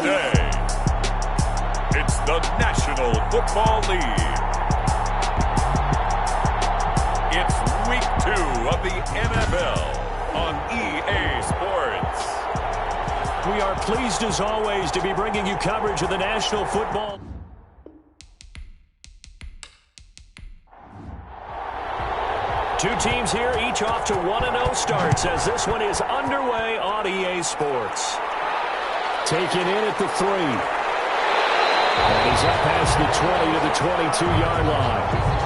today. It's the National Football League. It's week 2 of the NFL on EA Sports. We are pleased as always to be bringing you coverage of the National Football. Two teams here, each off to 1-0 starts as this one is underway on EA Sports. Taken in at the 3. And he's up past the 20 to the 22-yard line.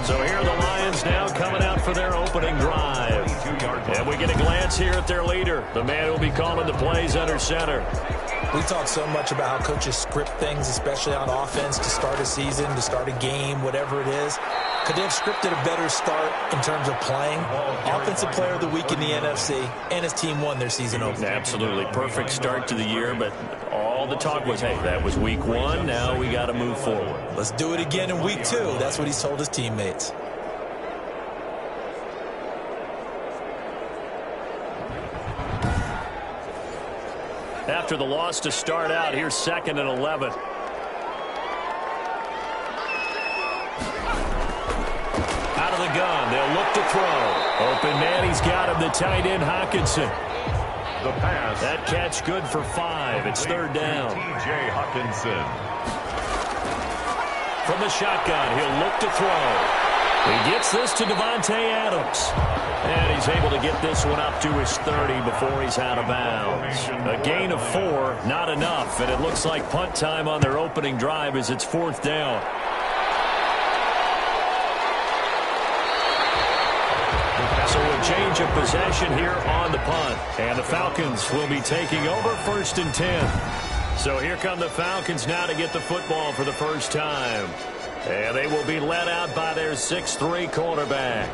So here are the Lions now coming out for their opening drive. And we get a glance here at their leader, the man who will be calling the plays under center. We talk so much about how coaches script things, especially on offense, to start a season, to start a game, whatever it is. Could they have scripted a better start in terms of playing? Offensive Player of the Week in the NFC, and his team won their season opener. Absolutely. Perfect start to the year, but all the talk was, hey, that was week 1. Now we got to move forward. Let's do it again in week 2. That's what he's told his teammates. After the loss to start out, here's 2nd and 11. Out of the gun, they'll look to throw. Open man, he's got him, the tight end, Hockenson. The pass. That catch good for 5. It's 3rd down. T.J. Hockenson. From the shotgun, he'll look to throw. He gets this to Davante Adams. And he's able to get this one up to his 30 before he's out of bounds. A gain of 4, not enough. And it looks like punt time on their opening drive as it's 4th down. So a change of possession here on the punt. And the Falcons will be taking over 1st and 10. So here come the Falcons now to get the football for the first time. And they will be led out by their 6'3" quarterback.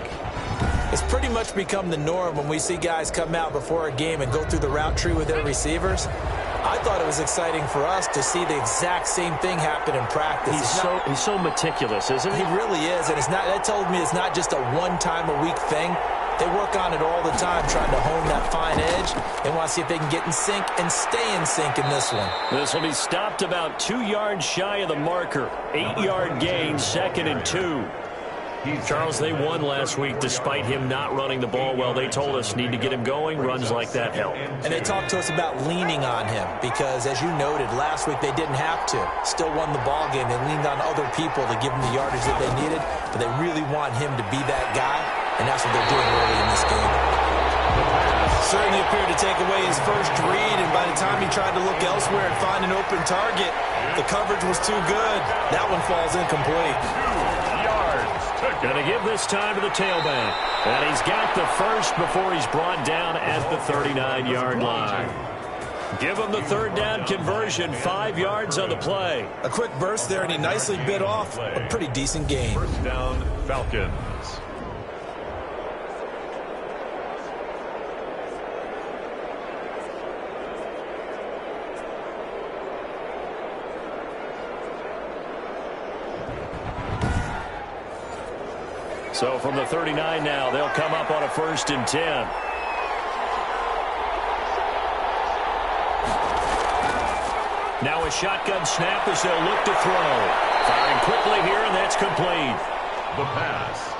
It's pretty much become the norm when we see guys come out before a game and go through the route tree with their receivers. I thought it was exciting for us to see the exact same thing happen in practice. He's so meticulous, isn't he? He really is, and that told me it's not just a one-time-a-week thing. They work on it all the time, trying to hone that fine edge. They want to see if they can get in sync and stay in sync in this one. This will be stopped about 2 yards shy of the marker. 8-yard gain, 2nd and 2. Charles, they won last week despite him not running the ball well. They told us need to get him going. Runs like that help. And they talked to us about leaning on him because, as you noted, last week they didn't have to. Still won the ball game. They leaned on other people to give them the yardage that they needed, but they really want him to be that guy, and that's what they're doing early in this game. Certainly appeared to take away his first read, and by the time he tried to look elsewhere and find an open target, the coverage was too good. That one falls incomplete. Going to give this time to the tailback. And he's got the first before he's brought down at the 39-yard line. Give him the 3rd down conversion, 5 yards on the play. A quick burst there, and he nicely bit off a pretty decent gain. 1st down, Falcons. So from the 39 now, they'll come up on a 1st and 10. Now a shotgun snap as they'll look to throw. Firing quickly here, and that's complete. The pass.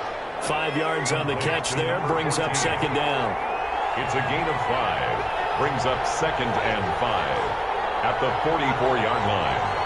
5 yards on the catch there, brings up 2nd down. It's a gain of 5. Brings up 2nd and 5 at the 44-yard line.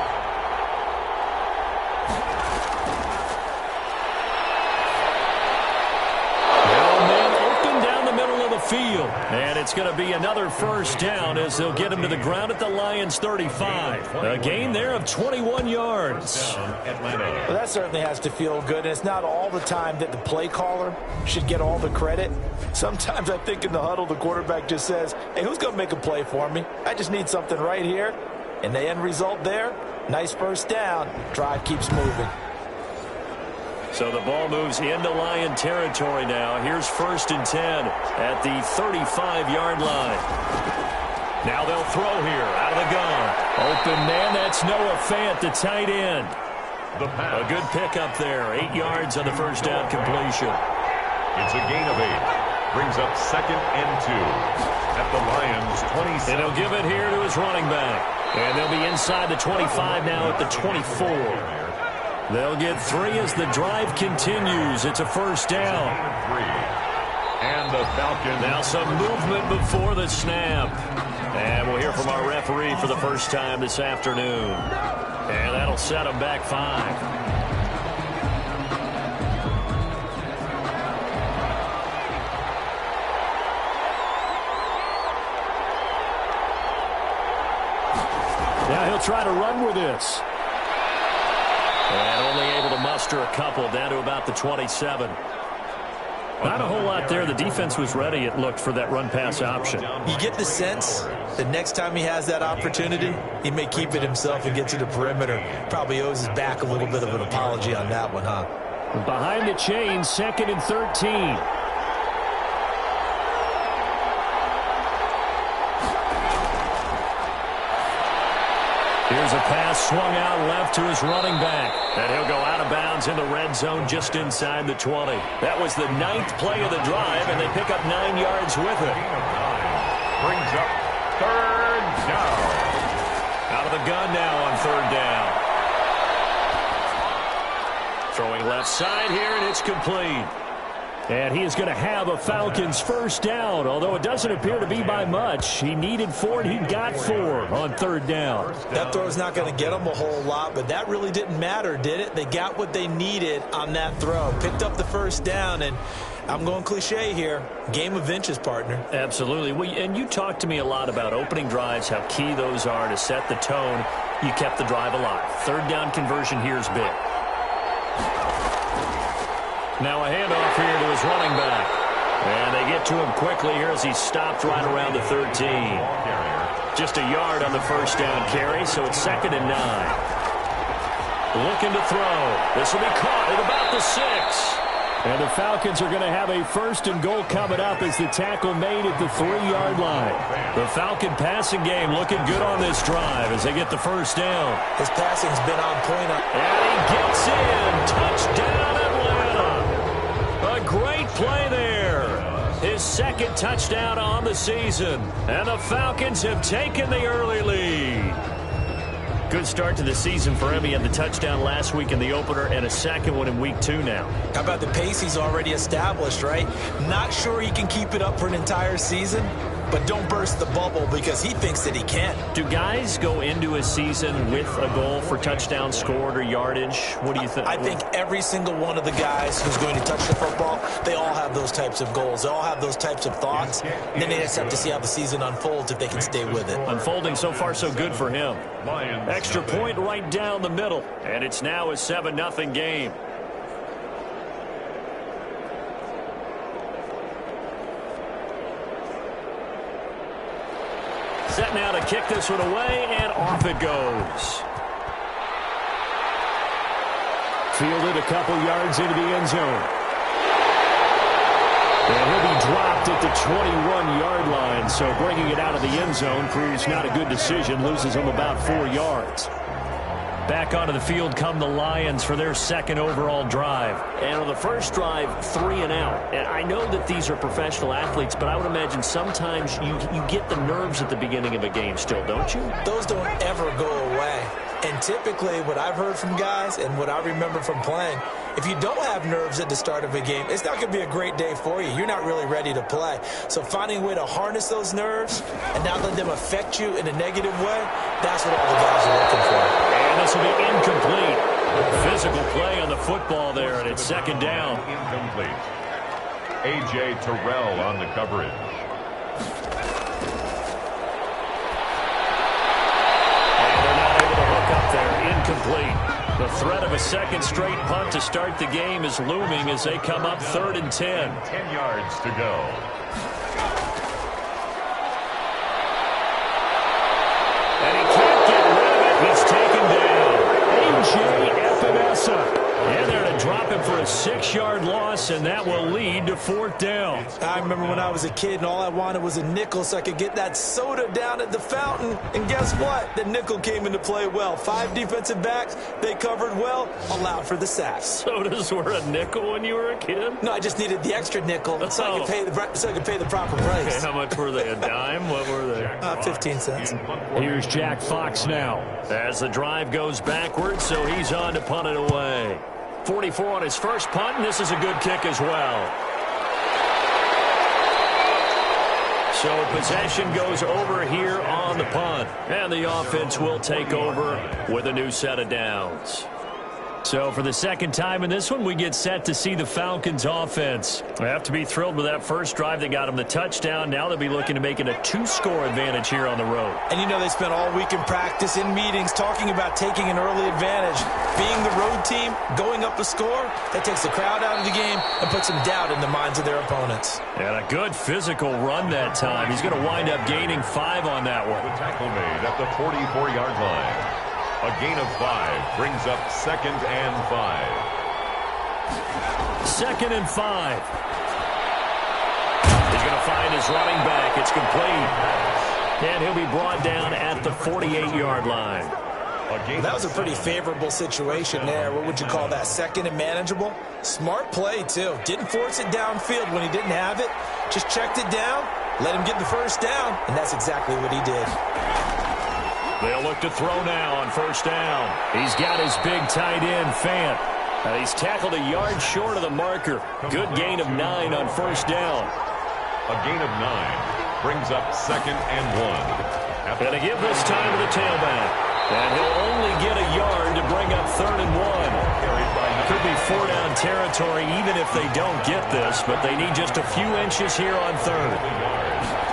Field. And it's going to be another 1st down as they'll get him to the ground at the Lions' 35. A gain there of 21 yards. Well, that certainly has to feel good. And it's not all the time that the play caller should get all the credit. Sometimes I think in the huddle, the quarterback just says, hey, who's going to make a play for me? I just need something right here. And the end result there, nice 1st down. Drive keeps moving. So the ball moves into Lion territory now. Here's 1st and 10 at the 35-yard line. Now they'll throw here out of the gun. Open man, that's Noah Fant, the tight end. A good pickup there. 8 yards on the 1st down completion. It's a gain of 8. Brings up 2nd and 2 at the Lions' 27. And he'll give it here to his running back. And they'll be inside the 25 now at the 24. They'll get 3 as the drive continues. It's a first down. And the Falcons. Now some movement before the snap. And we'll hear from our referee for the first time this afternoon. And that'll set them back 5. Now he'll try to run with this. And only able to muster a couple down to about the 27. Not a whole lot there. The defense was ready, it looked, for that run-pass option. You get the sense that next time he has that opportunity, he may keep it himself and get to the perimeter. Probably owes his back a little bit of an apology on that one, huh? Behind the chain, 2nd and 13. Here's a pass swung out left to his running back. And he'll go out of bounds in the red zone just inside the 20. That was the 9th play of the drive, and they pick up 9 yards with it. Brings up 3rd down. Out of the gun now on 3rd down. Throwing left side here, and it's complete. And he is going to have a Falcons first down, although it doesn't appear to be by much. He needed 4, and he got 4 on 3rd down. That throw's not going to get them a whole lot, but that really didn't matter, did it? They got what they needed on that throw. Picked up the first down, and I'm going cliche here. Game of inches, partner. Absolutely. And you talked to me a lot about opening drives, how key those are to set the tone. You kept the drive alive. 3rd down conversion here is big. Now a handoff here to his running back. And they get to him quickly here as he stopped right around the 13. Just a yard on the first down carry, so it's 2nd and 9. Looking to throw. This will be caught at about the 6. And the Falcons are going to have a 1st and goal coming up as the tackle made at the 3-yard line. The Falcon passing game looking good on this drive as they get the first down. His passing's been on point. And he gets in. Touchdown, Atlanta. A great play there. His 2nd touchdown on the season. And the Falcons have taken the early lead. Good start to the season for him. He had the touchdown last week in the opener and a 2nd one in week 2 now. How about the pace he's already established, right? Not sure he can keep it up for an entire season, but don't burst the bubble because he thinks that he can. Do guys go into a season with a goal for touchdown scored or yardage? What do you think? I think every single one of the guys who's going to touch the football, they all have those types of goals. They all have those types of thoughts. And then they just have to see how the season unfolds if they can stay with it. Unfolding so far so good for him. Extra point right down the middle. And it's now a 7-0 game. Set now to kick this one away, and off it goes. Fielded a couple yards into the end zone. And he'll be dropped at the 21-yard line, so bringing it out of the end zone proves not a good decision, loses him about 4 yards. Back onto the field come the Lions for their 2nd overall drive. And on the first drive, 3 and out. And I know that these are professional athletes, but I would imagine sometimes you get the nerves at the beginning of a game still, don't you? Those don't ever go away. And typically what I've heard from guys and what I remember from playing, if you don't have nerves at the start of a game, it's not going to be a great day for you. You're not really ready to play. So finding a way to harness those nerves and not let them affect you in a negative way, that's what all the guys are looking for. And this will be incomplete. Physical play on the football there, and it's 2nd down. Incomplete. A.J. Terrell on the coverage. Incomplete. The threat of a 2nd straight punt to start the game is looming as they come up 3rd and 10. 10 yards to go. And he can't get rid of it. He's taken down. A.J. Epinesa. And they're to drop him for a 6-yard loss, and that will lead to 4th down. I remember when I was a kid and all I wanted was a nickel so I could get that soda down at the fountain. And guess what? The nickel came into play well. 5 defensive backs, they covered well, allowed for the sacks. Sodas were a nickel when you were a kid? No, I just needed the extra nickel so I could pay the proper price. Okay, how much were they? A dime? What were they? 15 cents. Here's Jack Fox now as the drive goes backwards, so he's on to punt it away. 44 on his first punt, and this is a good kick as well. So possession goes over here on the punt, and the offense will take over with a new set of downs. So for the second time in this one, we get set to see the Falcons offense. They have to be thrilled with that first drive that got them the touchdown. Now they'll be looking to make it a 2-score advantage here on the road. And you know they spent all week in practice, in meetings, talking about taking an early advantage. Being the road team, going up a score, that takes the crowd out of the game and puts some doubt in the minds of their opponents. And a good physical run that time. He's going to wind up gaining 5 on that one. The tackle made at the 44-yard line. A gain of 5 brings up 2nd and 5. 2nd and 5. He's going to find his running back. It's complete. And he'll be brought down at the 48-yard line. That was a pretty favorable situation there. What would you call that? 2nd and manageable? Smart play, too. Didn't force it downfield when he didn't have it. Just checked it down, let him get the first down, and that's exactly what he did. They'll look to throw now on 1st down. He's got his big tight end, Fant. He's tackled a yard short of the marker. Good gain of 9 on 1st down. A gain of 9 brings up 2nd and 1. And to give this time to the tailback. And he'll only get a yard to bring up 3rd and 1. Could be 4-down territory even if they don't get this, but they need just a few inches here on 3rd.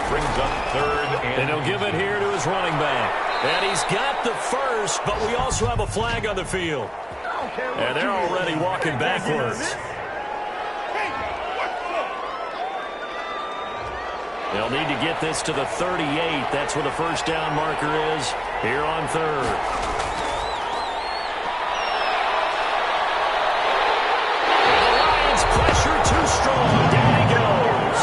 Brings up 3rd and he'll give it here to his running back. And he's got the first, but we also have a flag on the field. And they're already walking backwards. They'll need to get this to the 38. That's where the 1st down marker is here on 3rd. And the Lions pressure too strong. Down he goes.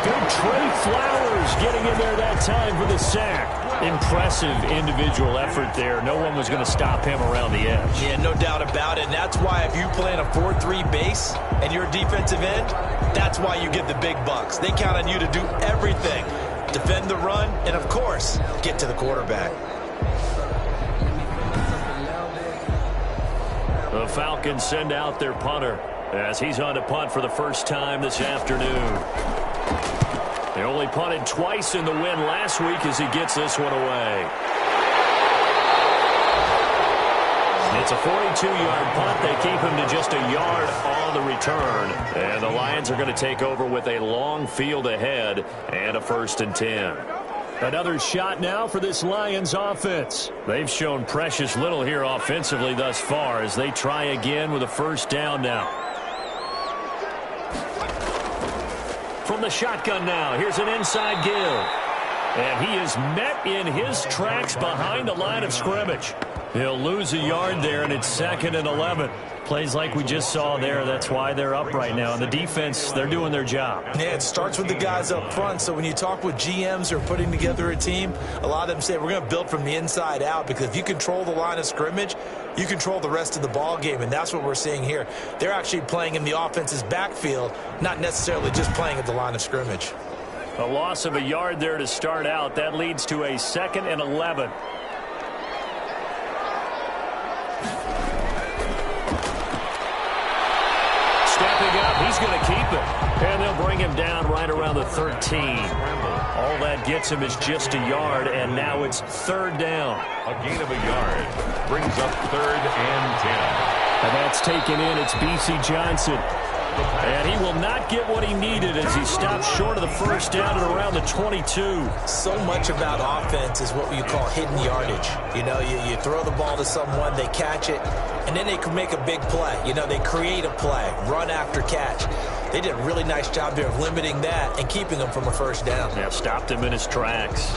Big Trey Flowers getting in there that time for the sack. Impressive individual effort there. No one was going to stop him around the edge. Yeah, no doubt about it. And that's why if you play in a 4-3 base and you're a defensive end, that's why you get the big bucks. They count on you to do everything. Defend the run and, of course, get to the quarterback. The Falcons send out their punter as he's on to punt for the first time this afternoon. They only punted twice in the win last week as he gets this one away. It's a 42-yard punt. They keep him to just a yard on the return. And the Lions are going to take over with a long field ahead and a 1st and 10. Another shot now for this Lions offense. They've shown precious little here offensively thus far as they try again with a 1st down now. From the shotgun now, here's an inside give. And he is met in his tracks behind the line of scrimmage. He'll lose a yard there, and it's 2nd and 11. Plays like we just saw there. That's why they're up right now. And the defense, they're doing their job. Yeah, it starts with the guys up front. So when you talk with GMs who are putting together a team, a lot of them say we're going to build from the inside out, because if you control the line of scrimmage, you control the rest of the ball game, and that's what we're seeing here. They're actually playing in the offense's backfield, not necessarily just playing at the line of scrimmage. A loss of a yard there to start out. That leads to a 2nd and 11. Stepping up, he's going to keep it. And they'll bring him down right around the 13. All that gets him is just a yard, and now it's 3rd down. A gain of a yard brings up 3rd and 10. And that's taken in. It's B.C. Johnson. And he will not get what he needed as he stops short of the 1st down at around the 22. So much about offense is what you call hidden yardage. You know, you throw the ball to someone, they catch it, and then they can make a big play. You know, they create a play, run after catch. They did a really nice job here of limiting that and keeping him from a 1st down. Yeah, stopped him in his tracks.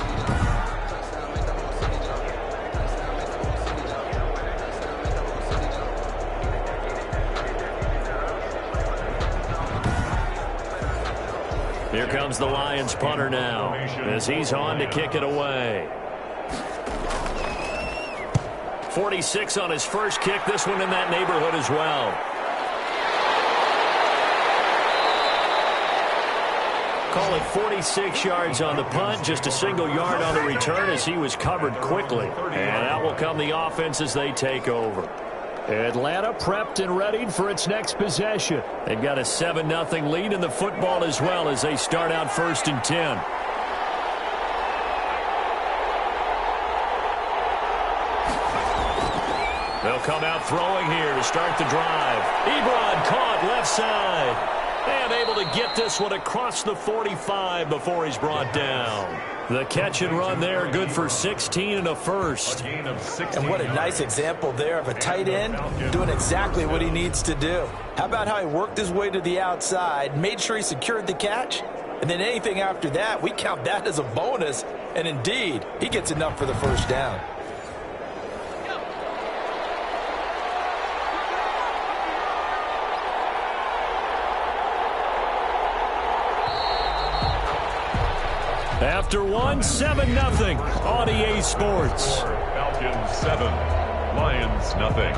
Here comes the Lions punter now as he's on to kick it away. 46 on his first kick. This one in that neighborhood as well. Call it 46 yards on the punt, just a single yard on the return as he was covered quickly. And out will come the offense as they take over. Atlanta prepped and readied for its next possession. They've got a 7-0 lead in the football as well as they start out 1st and 10. They'll come out throwing here to start the drive. Ebron caught left side. And able to get this one across the 45 before he's brought down. The catch and run there, good for 16 and a first. And what a nice example there of a tight end doing exactly what he needs to do. How about how he worked his way to the outside, made sure he secured the catch, and then anything after that, we count that as a bonus. And indeed, he gets enough for the first down. After one, 7-0 on EA Sports. Falcons 7, Lions nothing.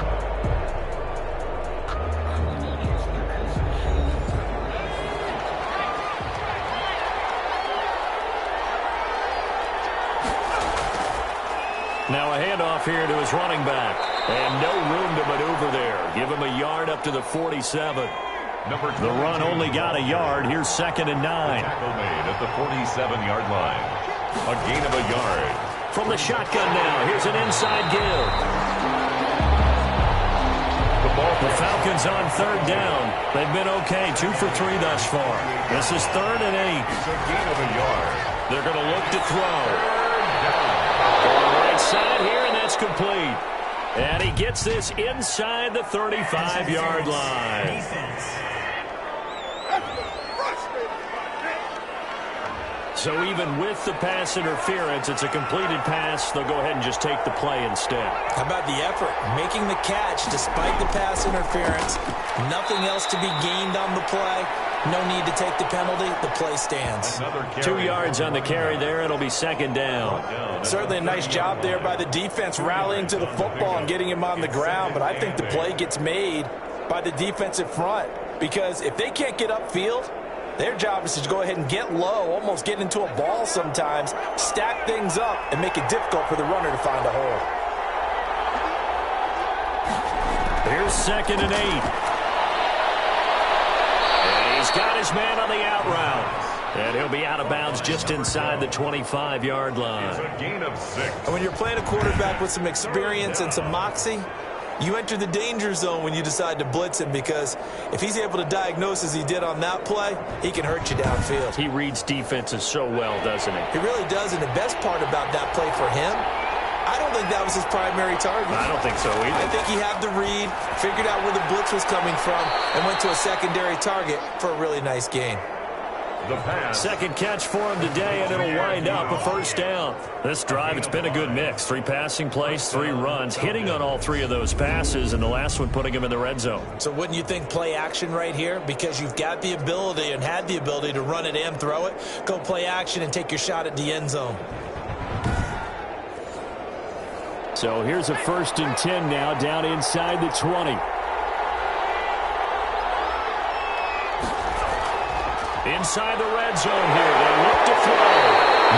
Now a handoff here to his running back. And no room to maneuver there. Give him a yard up to the 47. The run only got a yard. Here's 2nd and 9. Tackle made at the 47-yard line. A gain of a yard. From the shotgun now, here's an inside give. The Falcons on 3rd down. They've been okay, 2 for 3 thus far. This is 3rd and 8. It's a gain of a yard. They're going to look to throw. On the right side here, and that's complete. And he gets this inside the 35-yard line. So even with the pass interference, it's a completed pass. They'll go ahead and just take the play instead. How about the effort? Making the catch despite the pass interference. Nothing else to be gained on the play. No need to take the penalty. The play stands. 2 yards on the carry there. It'll be 2nd down. Certainly a nice job there by the defense rallying to the football and getting him on the ground. But I think the play gets made by the defensive front. Because if they can't get upfield, their job is to go ahead and get low, almost get into a ball sometimes, stack things up, and make it difficult for the runner to find a hole. Here's 2nd and 8. And he's got his man on the out route. And he'll be out of bounds just inside the 25-yard line. It's a gain of 6. And when you're playing a quarterback with some experience and some moxie, you enter the danger zone when you decide to blitz him, because if he's able to diagnose as he did on that play, he can hurt you downfield. He reads defenses so well, doesn't he? He really does, and the best part about that play for him, I don't think that was his primary target. I don't think so either. I think he had the read, figured out where the blitz was coming from, and went to a secondary target for a really nice gain. The pass. 2nd catch for him today, and it'll wind up a first down. This drive, it's been a good mix. 3 passing plays, 3 runs, hitting on all 3 of those passes, and the last one putting him in the red zone. So wouldn't you think play action right here? Because you've got the ability and had the ability to run it and throw it. Go play action and take your shot at the end zone. So here's a 1st and 10 now, down inside the 20. Inside the red zone here. They look to throw.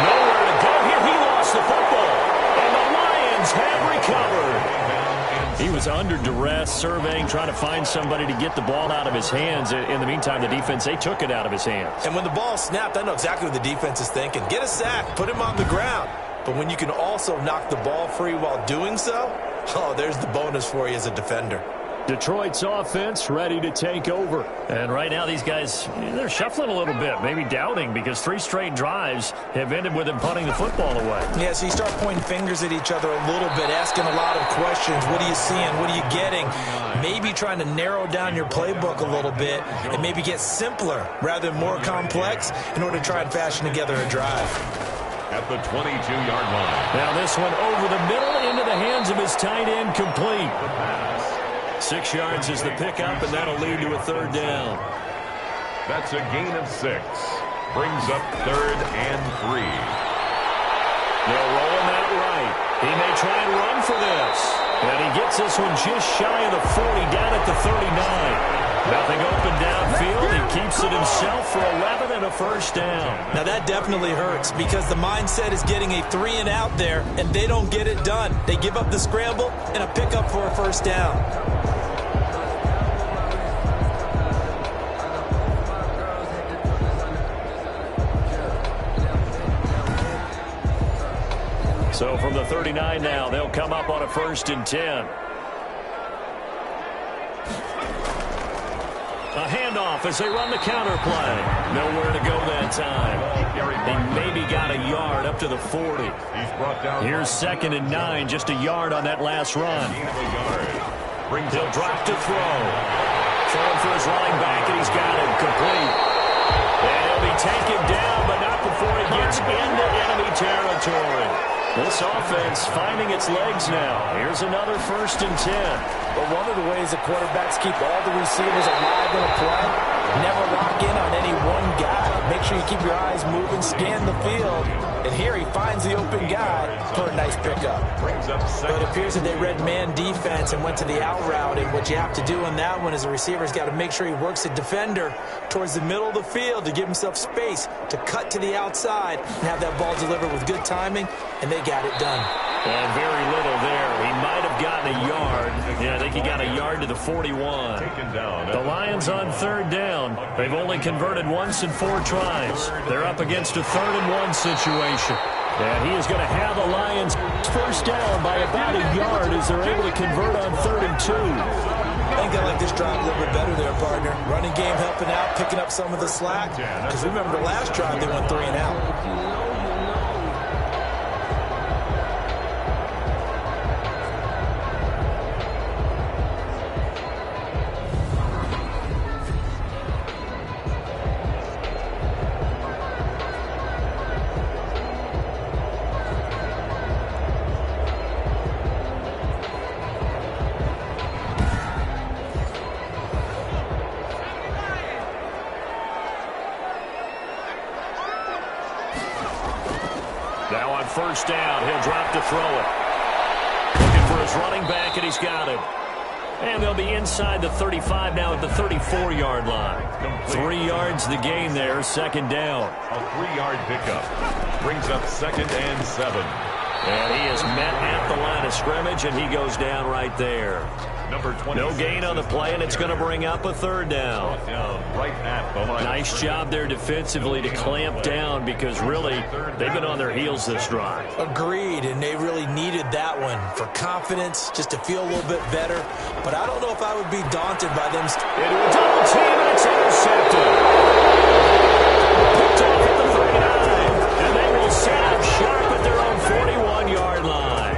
Nowhere to go here. He lost the football. And the Lions have recovered. He was under duress, surveying, trying to find somebody to get the ball out of his hands. In the meantime, the defense, they took it out of his hands. And when the ball snapped, I know exactly what the defense is thinking. Get a sack. Put him on the ground. But when you can also knock the ball free while doing so, oh, there's the bonus for you as a defender. Detroit's offense ready to take over. And right now these guys, they're shuffling a little bit, maybe doubting, because 3 straight drives have ended with them punting the football away. Yeah, so you start pointing fingers at each other a little bit, asking a lot of questions. What are you seeing? What are you getting? Maybe trying to narrow down your playbook a little bit and maybe get simpler rather than more complex in order to try and fashion together a drive. At the 22-yard line. Now this one over the middle into the hands of his tight end, complete. 6 yards is the pickup, and that'll lead to a 3rd down. That's a gain of 6. Brings up 3rd and 3. They'll roll him out right. He may try and run for this. And he gets this one just shy of the 40, down at the 39. Nothing open downfield. He keeps it himself for 11 and a first down. Now that definitely hurts because the mindset is getting a 3 and out there, and they don't get it done. They give up the scramble and a pickup for a first down. So from the 39 now, they'll come up on a 1st and 10. A handoff as they run the counter play. Nowhere to go that time. He maybe got a yard up to the 40. Here's 2nd and 9, just a yard on that last run. He'll drop to throw. Throwing for his running back, and he's got him complete. And he'll be taken down, but not before he gets into enemy territory. This offense finding its legs now. Here's another 1st and 10. But one of the ways the quarterbacks keep all the receivers alive in a play, never lock in on any one guy. Make sure you keep your eyes moving, scan the field. And here he finds the open guy for a nice pickup. But it appears that they read man defense and went to the out route. And what you have to do on that one as a receiver is got to make sure he works the defender towards the middle of the field to give himself space to cut to the outside and have that ball delivered with good timing. And they got it done. And very little there. He might have gotten a yard. Yeah, I think he got a yard to the 41. The Lions on 3rd down. They've only converted once in 4 tries. They're up against a 3rd and 1 situation. And he is going to have the Lions first down by about a yard as they're able to convert on 3rd and 2. I think I like this drive a little bit better there, partner. Running game helping out, picking up some of the slack. Because remember the last drive, they went 3 and out. Now on 1st down, he'll drop to throw it. Looking for his running back, and he's got him. And they'll be inside the 35 now at the 34-yard line. 3 yards the gain there, 2nd down. A 3-yard pickup. Brings up 2nd and 7. And he is met at the line of scrimmage, and he goes down right there. No gain on the play, and it's going to bring up a 3rd down. Right at the line. Nice job there defensively to clamp down because really they've been on their heels this drive. Agreed, and they really needed that one for confidence, just to feel a little bit better. But I don't know if I would be daunted by them. Into a double team, and it's intercepted. Picked off at the 39, and they will set up sharp at their own 41-yard line.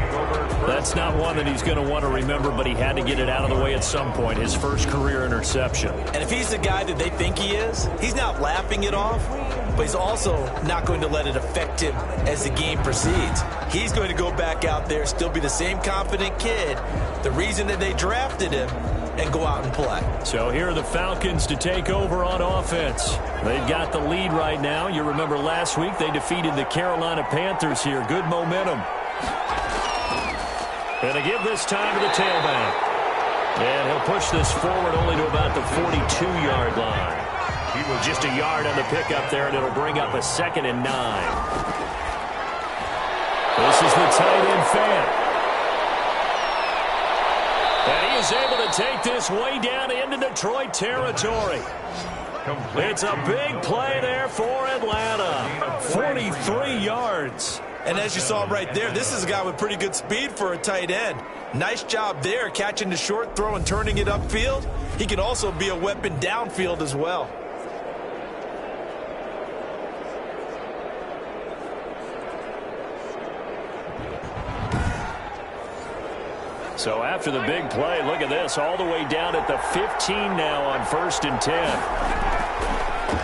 That's not one that he's going to want to remember, but he had to get it out of the way at some point, his first career interception. And if he's the guy that they think he is, he's not laughing it off, but he's also not going to let it affect him as the game proceeds. He's going to go back out there, still be the same confident kid, the reason that they drafted him, and go out and play. So here are the Falcons to take over on offense. They've got the lead right now. You remember last week they defeated the Carolina Panthers here. Good momentum. And to give this time to the tailback. And he'll push this forward only to about the 42-yard line. He was just a yard on the pickup there, and it'll bring up a 2nd and 9. This is the tight end fan. And he is able to take this way down into Detroit territory. It's a big play there for Atlanta. 43 yards. And as you saw right there, this is a guy with pretty good speed for a tight end. Nice job there, catching the short throw and turning it upfield. He can also be a weapon downfield as well. So after the big play, look at this, all the way down at the 15 now on 1st and 10.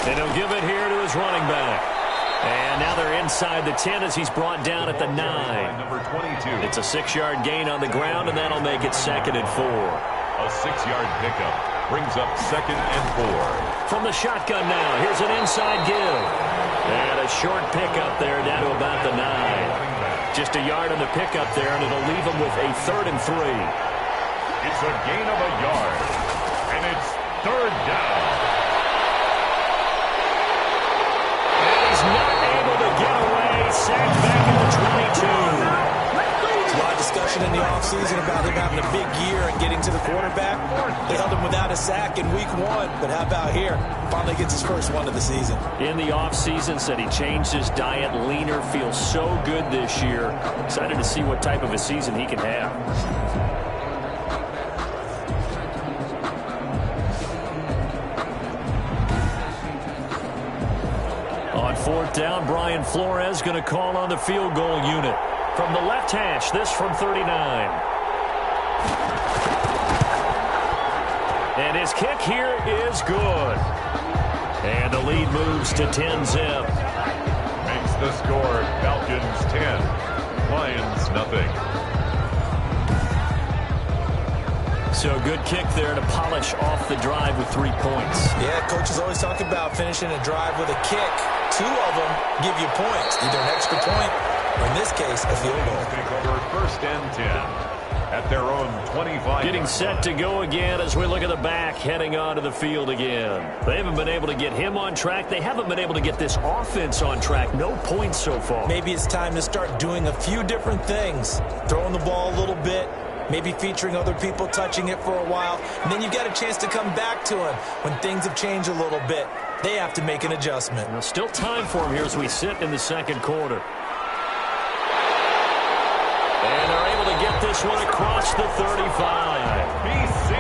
And he'll give it here to his running back. And now they're inside the 10 as he's brought down at the 9. Number 22. It's a 6-yard gain on the ground, and that'll make it 2nd and 4. A 6-yard pickup brings up 2nd and 4. from the shotgun now. Here's an inside give. And a short pickup there down to about the 9. Just a yard on the pickup there, and it'll leave them with a 3rd and 3. It's a gain of a yard, and it's 3rd down. And he's not able to get away. Sacked back at the 22. A lot of discussion in the offseason about him having a big year and getting to the quarterback. They held him without a sack in week 1, but how about here? Finally gets his first one of the season. In the offseason, said he changed his diet, leaner, feels so good this year. Excited to see what type of a season he can have. On 4th down, Brian Flores going to call on the field goal unit. From the left hash, this from 39. And his kick here is good. And the lead moves to 10-zip. Makes the score Falcons 10, Lions nothing. So good kick there to polish off the drive with 3 points. Yeah, coaches always talk about finishing a drive with a kick. 2 of them give you points, either an extra point or, in this case, a field goal. Take over 1st and 10 at their own 25. Getting set to go again as we look at the back, heading onto the field again. They haven't been able to get him on track. They haven't been able to get this offense on track. No points so far. Maybe it's time to start doing a few different things. Throwing the ball a little bit, maybe featuring other people touching it for a while, and then you've got a chance to come back to him when things have changed a little bit. They have to make an adjustment. Well, still time for him here as we sit in the 2nd quarter. And they're able to get this one across the 35.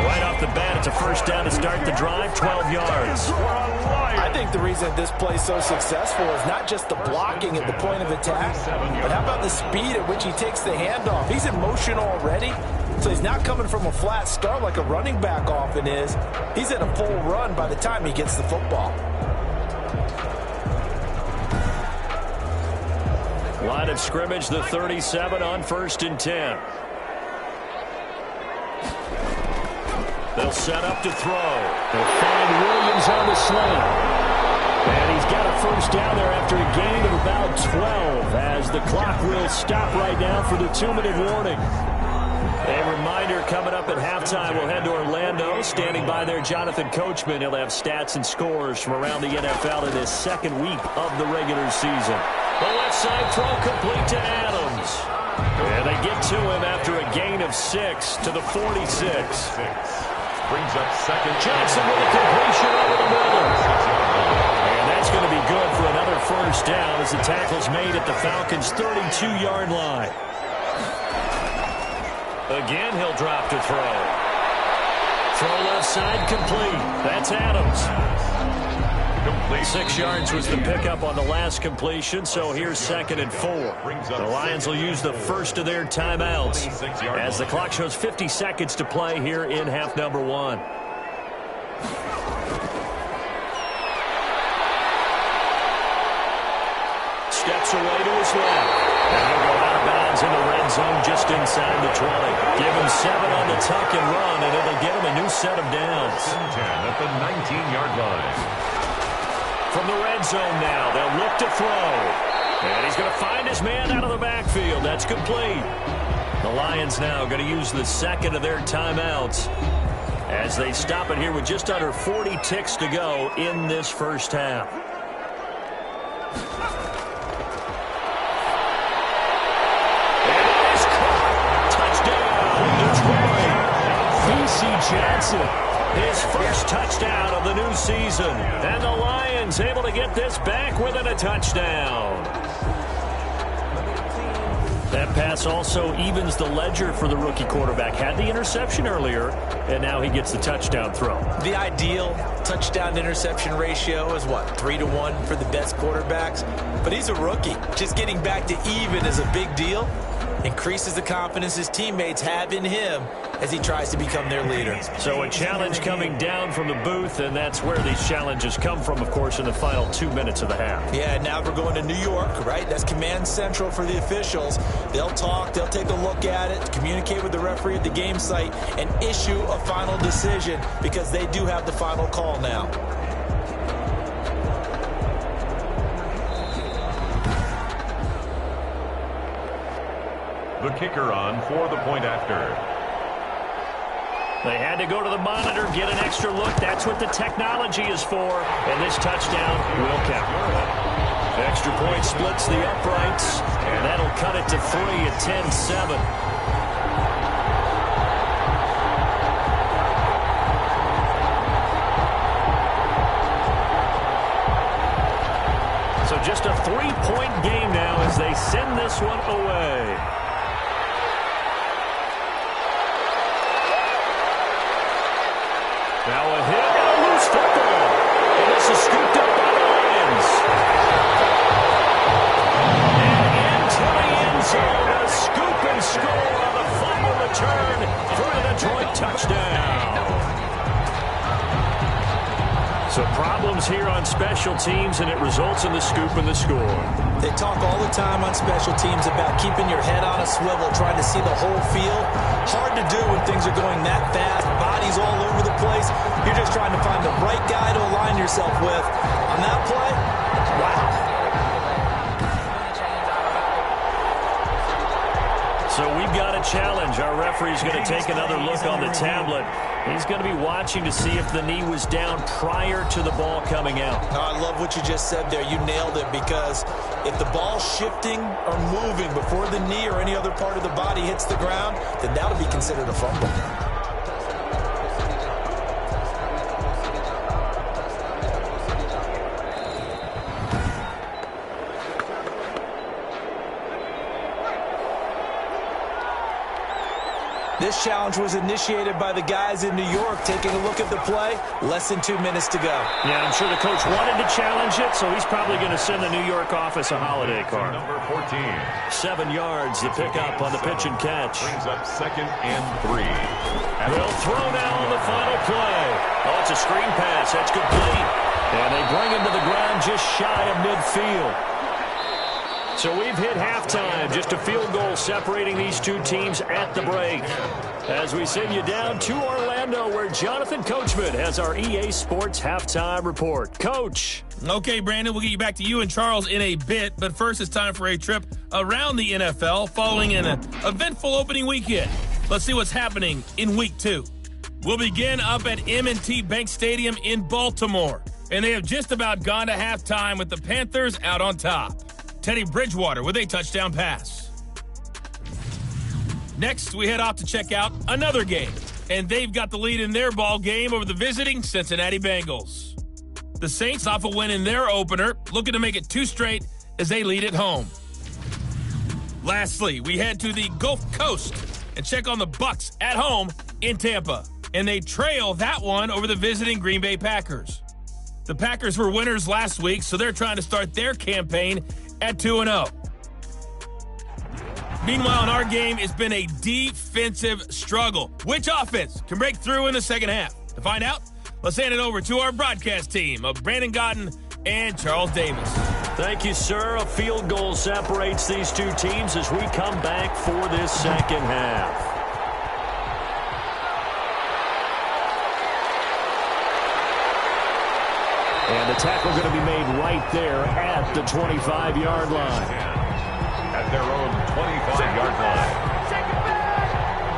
Right off the bat, it's a 1st down to start the drive, 12 yards. I think the reason this play's so successful is not just the blocking at the point of attack, but how about the speed at which he takes the handoff? He's in motion already, so he's not coming from a flat start like a running back often is. He's in a full run by the time he gets the football. Line of scrimmage, the 37 on 1st and 10. They'll set up to throw. They'll find Williams on the slant. And he's got a 1st down there after a gain of about 12 as the clock will stop right now for the 2-minute warning. A reminder coming up at halftime, we'll head to Orlando. Standing by there, Jonathan Coachman. He'll have stats and scores from around the NFL in this 2nd week of the regular season. The left side throw complete to Adams. And they get to him after a gain of 6 to the 46. Brings up 2nd. Johnson with a completion over the middle. And that's going to be good for another 1st down as the tackle's made at the Falcons' 32-yard line. Again, he'll drop to throw. Throw left side complete. That's Adams. Complete. 6 yards was the pickup on the last completion, so here's 2nd and 4. The Lions will use the first of their timeouts as the clock shows 50 seconds to play here in half number 1. Steps away to his left. And he'll go out of bounds in the red zone just inside the 20. Give him 7 on the tuck and run, and it'll get him a new set of downs. 10 at the 19-yard line. From the red zone now, they'll look to throw. And he's going to find his man out of the backfield. That's complete. The Lions now going to use the 2nd of their timeouts as they stop it here with just under 40 ticks to go in this 1st half. Touchdown, Detroit. Johnson. His first touchdown of the new season. And the Lions able to get this back within a touchdown. That pass also evens the ledger for the rookie quarterback. Had the interception earlier, and now he gets the touchdown throw. The ideal touchdown-interception ratio is, what, 3-to-1 for the best quarterbacks? But he's a rookie. Just getting back to even is a big deal. Increases the confidence his teammates have in him as he tries to become their leader. So a challenge coming down from the booth, and that's where these challenges come from, of course, in the final 2 minutes of the half. Yeah, now we're going to New York, right? That's command central for the officials. They'll talk, they'll take a look at it, communicate with the referee at the game site, and issue a final decision because they do have the final call now. kicker on for the point after. They had to go to the monitor, get an extra look. That's what the technology is for. And this touchdown will count. Extra point splits the uprights, and that'll cut it to 3 at 10-7. So just a 3-point game now as they send this one away. Now a hit and a loose football. And this is scooped up by the Lions. And into the end zone, a scoop and score on the final return for a Detroit touchdown. So problems here on special teams, and it results in the scoop and the score. They talk all the time on special teams about keeping your head on a swivel, trying to see the whole field. Hard to do when things are going that fast, bodies all over the place. You're just trying to find the right guy to align yourself with. On that play, wow. So we've got a challenge. Our referee's going to take another look on the tablet. He's going to be watching to see if the knee was down prior to the ball coming out. I love what you just said there. You nailed it, because if the ball's shifting or moving before the knee or any other part of the body hits the ground, then that'll be considered a fumble. This challenge was initiated by the guys in New York. Taking a look at the play, less than 2 minutes to go. Yeah, I'm sure the coach wanted to challenge it, so he's probably going to send the New York office a holiday card. Number 14. 7 yards, the pickup on the pitch and catch. Brings up 2nd and 3. They'll throw now on the final play. Oh, it's a screen pass. That's complete. And they bring him to the ground just shy of midfield. So we've hit halftime. Just a field goal separating these two teams at the break. As we send you down to Orlando, where Jonathan Coachman has our EA Sports halftime report. Coach. Okay, Brandon, we'll get you back to you and Charles in a bit. But first, it's time for a trip around the NFL following an eventful opening weekend. Let's see what's happening in Week 2. We'll begin up at M&T Bank Stadium in Baltimore. And they have just about gone to halftime with the Panthers out on top. Teddy Bridgewater with a touchdown pass. Next, we head off to check out another game. And they've got the lead in their ball game over the visiting Cincinnati Bengals. The Saints off a win in their opener, looking to make it 2 straight as they lead at home. Lastly, we head to the Gulf Coast and check on the Bucs at home in Tampa. And they trail that one over the visiting Green Bay Packers. The Packers were winners last week, so they're trying to start their campaign at 2-0. Meanwhile, in our game, it's been a defensive struggle. Which offense can break through in the second half? To find out, let's hand it over to our broadcast team of Brandon Gotten and Charles Davis. Thank you, sir. A field goal separates these two teams as we come back for this second half. And the tackle going to be made right there at the 25-yard line. At their own 25-yard line.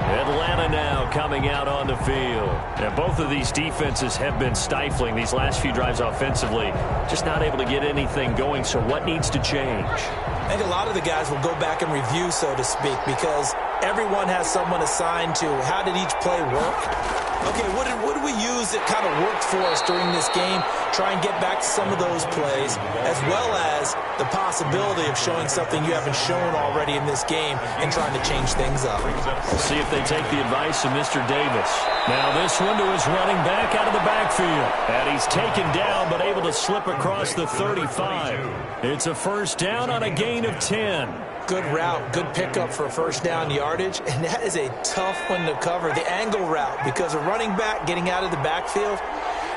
Atlanta now coming out on the field. And both of these defenses have been stifling these last few drives offensively. Just not able to get anything going, so what needs to change? I think a lot of the guys will go back and review, so to speak, because everyone has someone assigned to how did each play work. Okay, what did we use that kind of worked for us during this game? Try and get back to some of those plays, as well as the possibility of showing something you haven't shown already in this game and trying to change things up. We'll see if they take the advice of Mr. Davis. Now this one to his running back out of the backfield. And he's taken down, but able to slip across the 35. It's a first down on a gain of 10. Good route, good pickup for first down yardage, and that is a tough one to cover, the angle route, because a running back getting out of the backfield,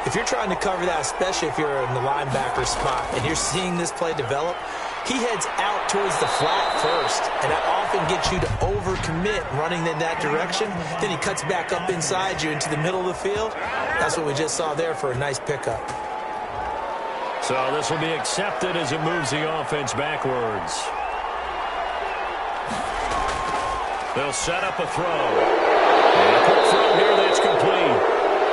if you're trying to cover that, especially if you're in the linebacker spot and you're seeing this play develop, he heads out towards the flat first, and that often gets you to overcommit running in that direction. Then he cuts back up inside you into the middle of the field. That's what we just saw there for a nice pickup. So this will be accepted as it moves the offense backwards. They'll set up a throw. And a quick throw here that's complete.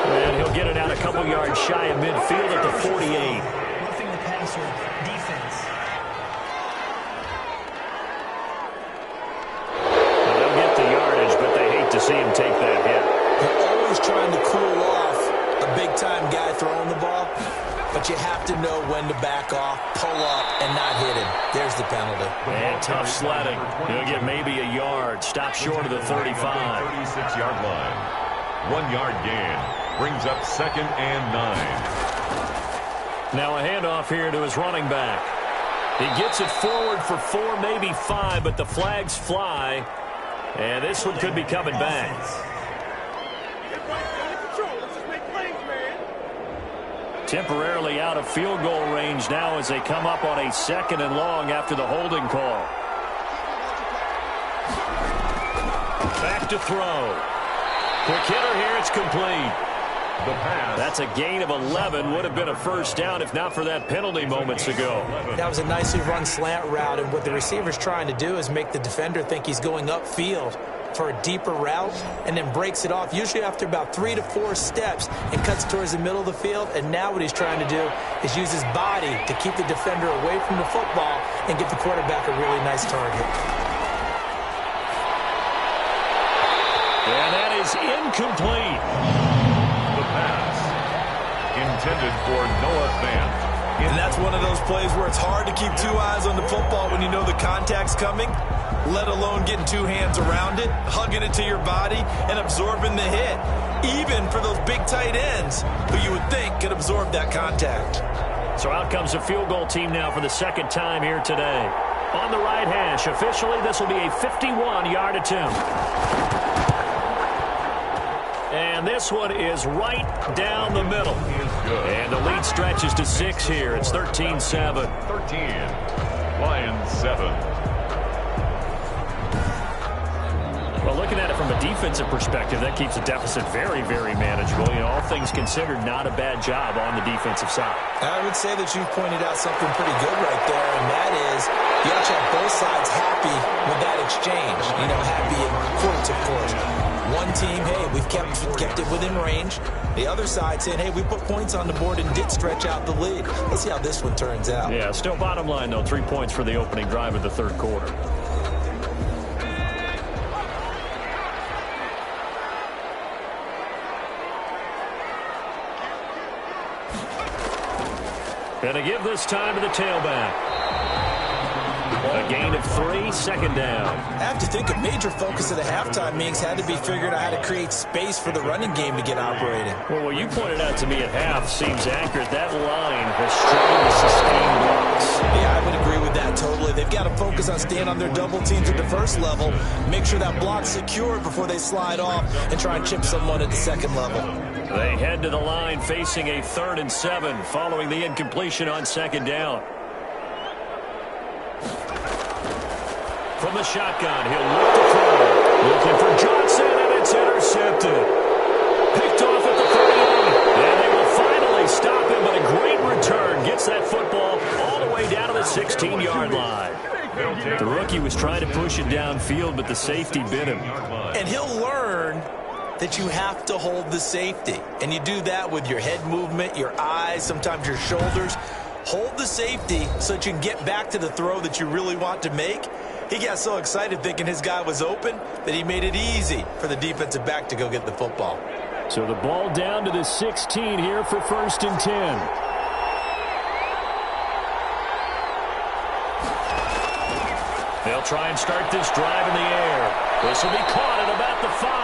And he'll get it out a couple yards shy of midfield at the 48. Roughing the passer, defense. Well, they'll get the yardage, but they hate to see him take that hit. They're always trying to cool off a big-time guy throwing the ball, but you have to know when to back off, pull up, and not hit him. There's the penalty. And tough sledding. He'll get maybe a yard. Stop short of the 35. 36-yard line. 1 yard gain. Brings up 2nd and 9. Now a handoff here to his running back. He gets it forward for 4, maybe 5, but the flags fly. And this one could be coming back. Temporarily out of field goal range now as they come up on a 2nd and long after the holding call. Back to throw. Quick hitter here, it's complete. The pass. That's a gain of 11. Would have been a first down if not for that penalty moments ago. That was a nicely run slant route, and what the receiver's trying to do is make the defender think he's going upfield for a deeper route and then breaks it off, usually after about 3 to 4 steps, and cuts towards the middle of the field. And now what he's trying to do is use his body to keep the defender away from the football and get the quarterback a really nice target. And that is incomplete. The pass. Intended for Noah Fant. And that's one of those plays where it's hard to keep 2 eyes on the football when you know the contact's coming, let alone getting 2 hands around it, hugging it to your body, and absorbing the hit, even for those big tight ends who you would think could absorb that contact. So out comes a field goal team now for the 2nd time here today. On the right hash, officially this will be a 51-yard attempt. And this one is right down the middle. And the lead stretches to 6 here. It's 13-7. 13. Lions 7. Well, looking at it from a defensive perspective, that keeps the deficit very, very manageable. You know, all things considered, not a bad job on the defensive side. I would say that you've pointed out something pretty good right there, and that is you actually have both sides happy with that exchange. You know, happy in points, of course. One team, hey, we've kept it within range. The other side saying, hey, we put points on the board and did stretch out the lead. Let's see how this one turns out. Yeah, still bottom line, though, 3 points for the opening drive of the 3rd quarter. And to give this time to the tailback. A gain of 3, 2nd down. I have to think a major focus of the halftime meetings had to be figuring out how to create space for the running game to get operating. Well, what you pointed out to me at half seems accurate. That line has struggled to sustain blocks. Yeah, I would agree with that totally. They've got to focus on staying on their double teams at the 1st level, make sure that block's secured before they slide off, and try and chip someone at the 2nd level. They head to the line facing a 3rd and 7 following the incompletion on 2nd down. From the shotgun, he'll look to throw. Looking for Johnson, and it's intercepted. Picked off at the 38. And they will finally stop him, but a great return. Gets that football all the way down to the 16-yard line. The rookie was trying to push it downfield, but the safety bit him. And he'll learn that you have to hold the safety. And you do that with your head movement, your eyes, sometimes your shoulders. Hold the safety so that you can get back to the throw that you really want to make. He got so excited thinking his guy was open that he made it easy for the defensive back to go get the football. So the ball down to the 16 here for 1st and 10. They'll try and start this drive in the air. This will be caught at about the 5.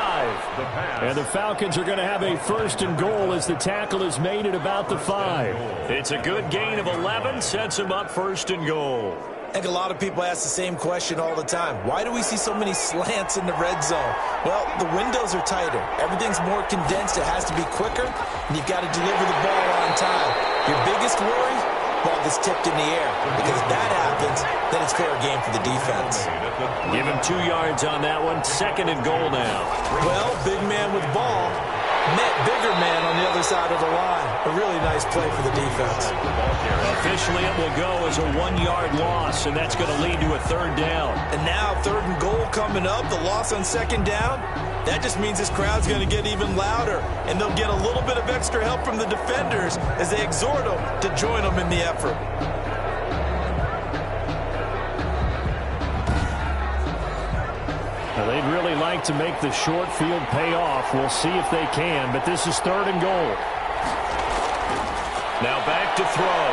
And the Falcons are going to have a 1st and goal as the tackle is made at about the 5. It's a good gain of 11, sets them up 1st and goal. I think a lot of people ask the same question all the time. Why do we see so many slants in the red zone? Well, the windows are tighter. Everything's more condensed. It has to be quicker, and you've got to deliver the ball on time. Your biggest worry? Ball gets tipped in the air. Because if that happens, then it's fair game for the defense. Give him 2 yards on that one. 2nd and goal now. Well, big man with ball. Bigger man on the other side of the line. A really nice play for the defense. Officially, it will go as a 1-yard loss, and that's going to lead to a 3rd down. And now 3rd and goal coming up, the loss on 2nd down. That just means this crowd's going to get even louder, and they'll get a little bit of extra help from the defenders as they exhort them to join them in the effort. Well, they'd really like to make the short field pay off. We'll see if they can, but this is 3rd and goal. Now back to throw.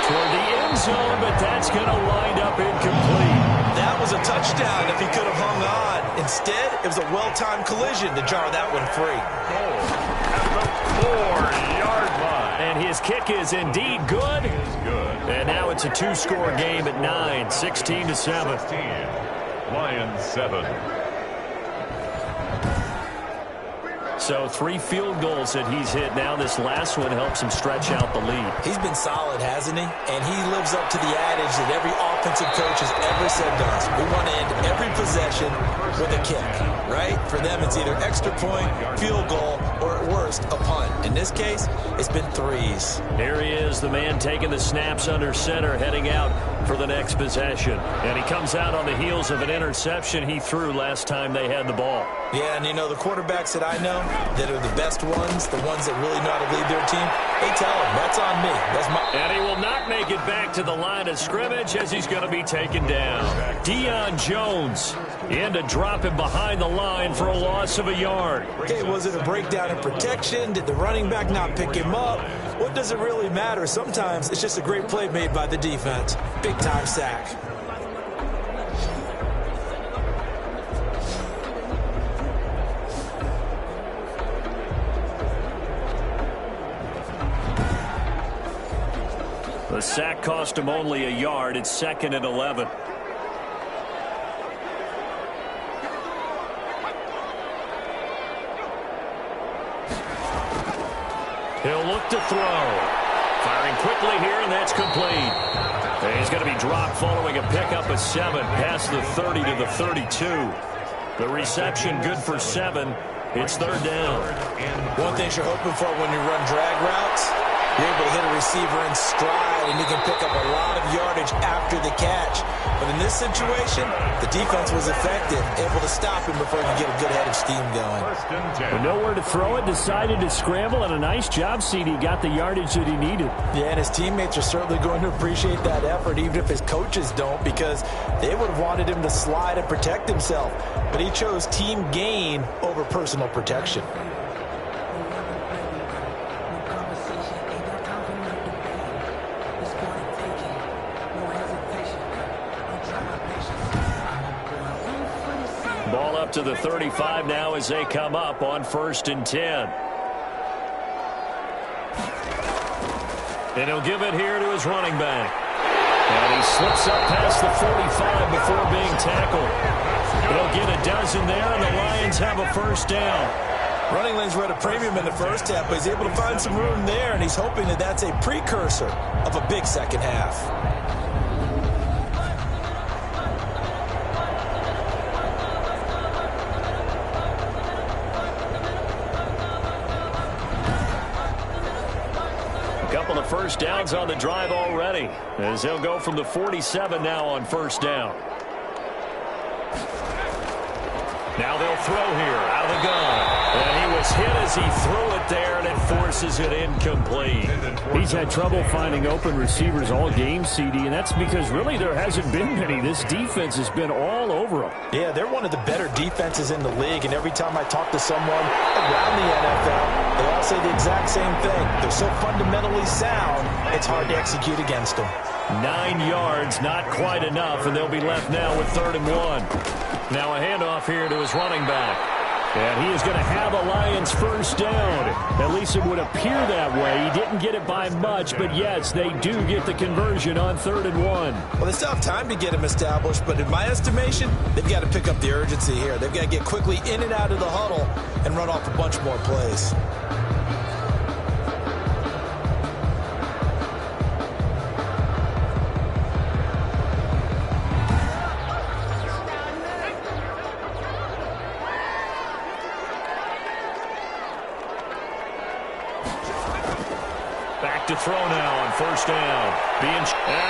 Toward the end zone, but that's going to wind up incomplete. That was a touchdown if he could have hung on. Instead, it was a well-timed collision to jar that one free. At the 4-yard line. And his kick is indeed good. And now it's a 2-score game at 9, 16-7. 16. Lions 7. So 3 field goals that he's hit now. This last one helps him stretch out the lead. He's been solid, hasn't he? And he lives up to the adage that every offensive coach has ever said to us. We want to end every possession with a kick, right? For them, it's either extra point, field goal, or at worst, a punt. In this case, it's been 3s. Here he is, the man taking the snaps under center, heading out for the next possession. And he comes out on the heels of an interception he threw last time they had the ball. Yeah, and you know, the quarterbacks that I know that are the best ones, the ones that really know how to lead their team, they tell them, that's on me. That's my... And he will not make it back to the line of scrimmage as he's going to be taken down. Deion Jones in to drop him behind the line for a loss of a yard. Okay, was it a breakdown in protection? Did the running back not pick him up? What does it really matter? Sometimes it's just a great play made by the defense. Big-time sack. The sack cost him only a yard. It's 2nd and 11. He'll look to throw. Firing quickly here, and that's complete. And he's going to be dropped following a pickup of 7 past the 30 to the 32. The reception good for 7. It's 3rd down. One thing you're hoping for when you run drag routes, you're able to hit a receiver in stride, and you can pick up a lot of yardage after the catch. But in this situation, the defense was effective, able to stop him before he could get a good head of steam going. But nowhere to throw it, decided to scramble, and a nice job, CD. Got the yardage that he needed. Yeah, and his teammates are certainly going to appreciate that effort, even if his coaches don't, because they would have wanted him to slide and protect himself. But he chose team gain over personal protection. Ball up to the 35 now as they come up on 1st and 10. And he'll give it here to his running back. And he slips up past the 45 before being tackled. He'll get a dozen there, and the Lions have a 1st down. Running lanes were at a premium in the first half, but he's able to find some room there, and he's hoping that that's a precursor of a big second half. Couple of 1st downs on the drive already, as they'll go from the 47 now on 1st down. Now they'll throw here out of the gun. And he was hit as he threw it there, and it forces it incomplete. He's had trouble finding open receivers all game, CD, and that's because really there hasn't been many. This defense has been all over him. Yeah, they're one of the better defenses in the league, and every time I talk to someone around the NFL, they all say the exact same thing. They're so fundamentally sound, it's hard to execute against them. 9 yards, not quite enough, and they'll be left now with 3rd and 1. Now a handoff here to his running back. And he is going to have a Lions 1st down. At least it would appear that way. He didn't get it by much, but yes, they do get the conversion on 3rd and 1. Well, they still have time to get him established, but in my estimation, they've got to pick up the urgency here. They've got to get quickly in and out of the huddle and run off a bunch more plays. Back to throw now on first down. And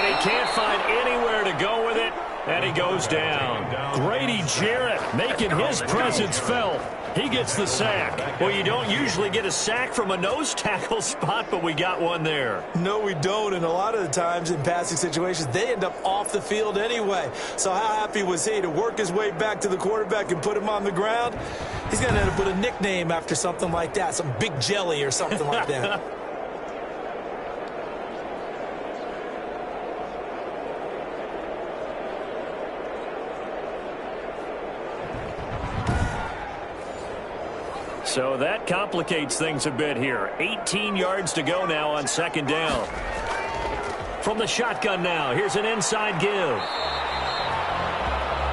he can't find anywhere to go with it. And he goes down. Grady Jarrett making his presence felt. He gets the sack. Well, you don't usually get a sack from a nose tackle spot, but we got one there. No, we don't. And a lot of the times in passing situations, they end up off the field anyway. So how happy was he to work his way back to the quarterback and put him on the ground? He's going to end up with a nickname after something like that, some Big Jelly or something like that. So that complicates things a bit here. 18 yards to go now on second down. From the shotgun now, here's an inside give.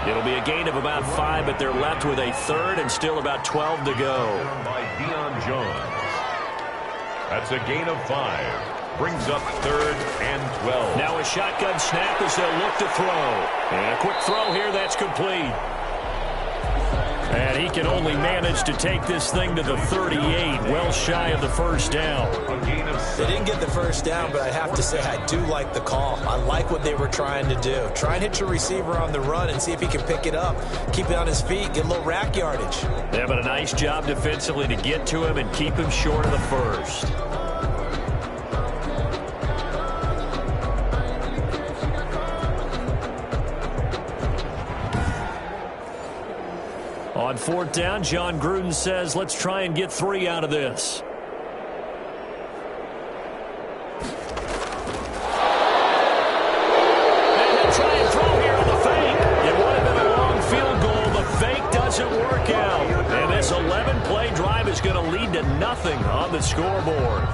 It'll be a gain of about 5, but they're left with a third and still about 12 to go. By Deion Jones. That's a gain of 5. Brings up third and 12. Now a shotgun snap as they'll look to throw. And a quick throw here, that's complete. And he can only manage to take this thing to the 38, well shy of the first down. They didn't get the first down, but I have to say I do like the call. I like what they were trying to do. Try and hit your receiver on the run and see if he can pick it up. Keep it on his feet, get a little rack yardage. Yeah, but a nice job defensively to get to him and keep him short of the first. On fourth down, John Gruden says, let's try and get 3 out of this. And he'll try and throw here on the fake. It would have been a long field goal. The fake doesn't work out. And this 11-play drive is going to lead to nothing on the scoreboard.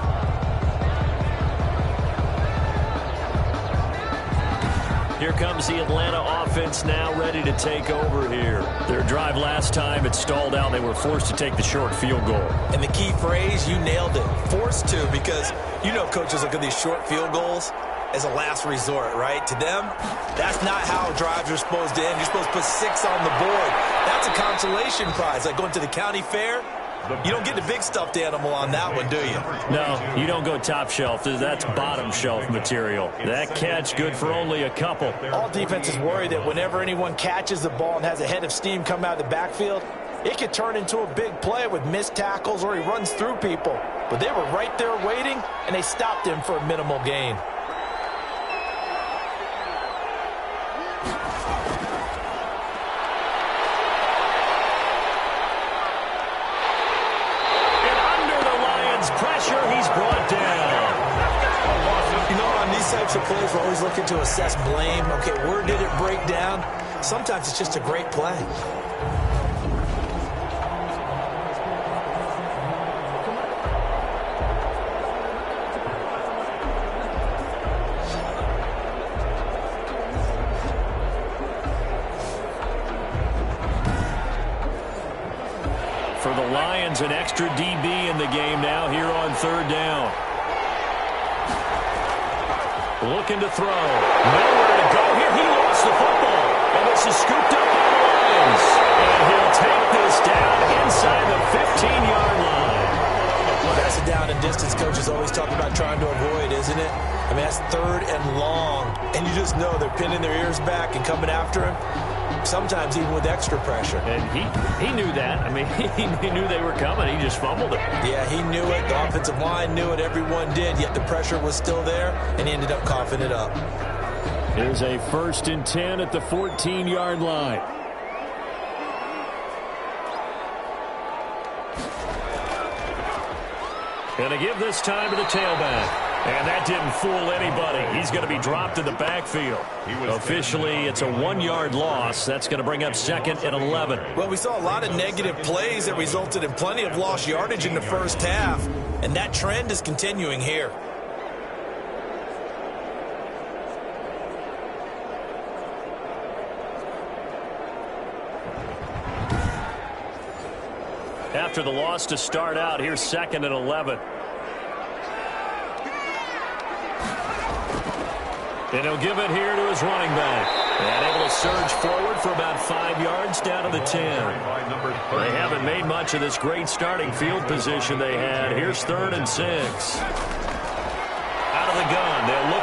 Here comes the Atlanta offense now ready to take over here. Their drive last time, it stalled out. They were forced to take the short field goal. And the key phrase, you nailed it, forced to, because you know coaches look at these short field goals as a last resort, right? To them, that's not how drives are supposed to end. You're supposed to put 6 on the board. That's a consolation prize, like going to the county fair. You don't get the big stuffed animal on that one, do you? No, you don't go top shelf. That's bottom shelf material. That catch good for only a couple. All defenses worry that whenever anyone catches the ball and has a head of steam come out of the backfield, it could turn into a big play with missed tackles or he runs through people. But they were right there waiting, and they stopped him for a minimal gain. Types of plays, we're always looking to assess blame. Okay, where did it break down? Sometimes it's just a great play. For the Lions, an extra DB in the game now here on third down. Looking to throw. Nowhere to go here. He lost the football. And this is scooped up by the Lions. And he'll take this down inside the 15-yard line. Well, that's a down and distance coaches always talk about trying to avoid, isn't it? I mean, that's third and long. And you just know they're pinning their ears back and coming after him. Sometimes even with extra pressure. And he knew that. I mean, he knew they were coming. He just fumbled it. Yeah, he knew it. The offensive line knew it. Everyone did. Yet the pressure was still there, and he ended up coughing it up. Here's a 1st and 10 at the 14-yard line. Going to give this time to the tailback. And that didn't fool anybody. He's going to be dropped in the backfield. Officially, it's a 1-yard loss. That's going to bring up 2nd and 11. Well, we saw a lot of negative plays that resulted in plenty of lost yardage in the first half. And that trend is continuing here. After the loss to start out, here's 2nd and 11. And he'll give it here to his running back. And able to surge forward for about 5 yards down to the 10. They haven't made much of this great starting field position they had. Here's 3rd and 6.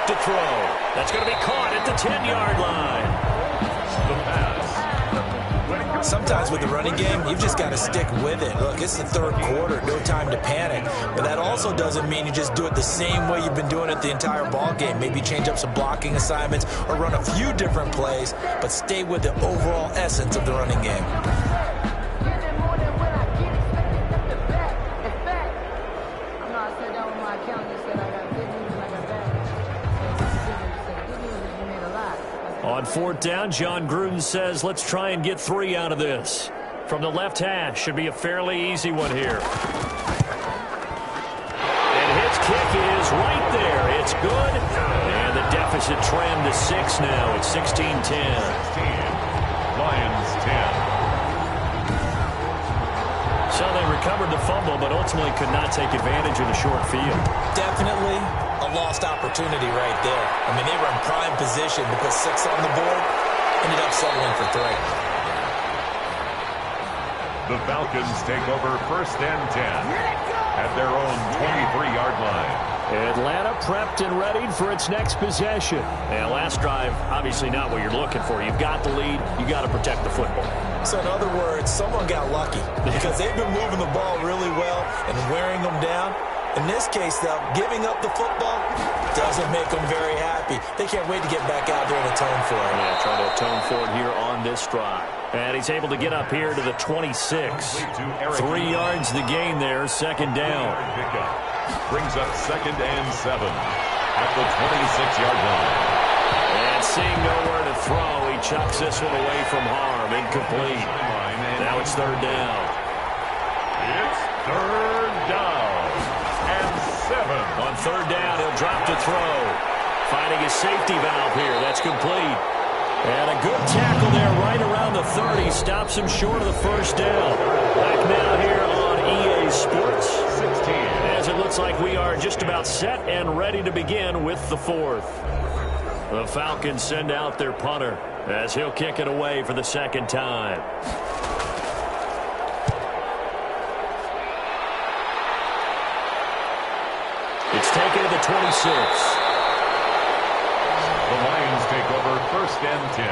to throw. That's going to be caught at the 10-yard line. The pass. Sometimes with the running game, you've just got to stick with it. Look, it's the third quarter, no time to panic. But that also doesn't mean you just do it the same way you've been doing it the entire ball game. Maybe change up some blocking assignments or run a few different plays, but stay with the overall essence of the running game. On fourth down, John Gruden says, let's try and get 3 out of this. From the left hash, should be a fairly easy one here. And his kick is right there. It's good. And the deficit trimmed to 6 now. It's 16-10. Lions 10. So they recovered the fumble, but ultimately could not take advantage of the short field. Definitely a lost opportunity right there. I mean, they were in prime position to put 6 on the board, ended up settling for 3. The Falcons take over first and 10 at their own 23-yard line. Atlanta prepped and readied for its next possession. And last drive, obviously not what you're looking for. You've got the lead. You've got to protect the football. So in other words, someone got lucky because they've been moving the ball really well and wearing them down. In this case, though, giving up the football doesn't make them very happy. They can't wait to get back out there and atone for it. Yeah, trying to atone for it here on this drive. And he's able to get up here to the 26. 3 yards the gain there, second down. Brings up second and 7 at the 26-yard line. And seeing nowhere to throw, he chucks this one away from harm. Incomplete. Now it's third down. It's third down and 7. On third down, he'll drop to throw. Finding his safety valve here. That's complete. And a good tackle there right around the 30. Stops him short of the first down. Back now here on EA Sports. 16. As it looks like we are just about set and ready to begin with the fourth. The Falcons send out their punter as he'll kick it away for the second time. It's taken to the 26. The Lions take over first and 10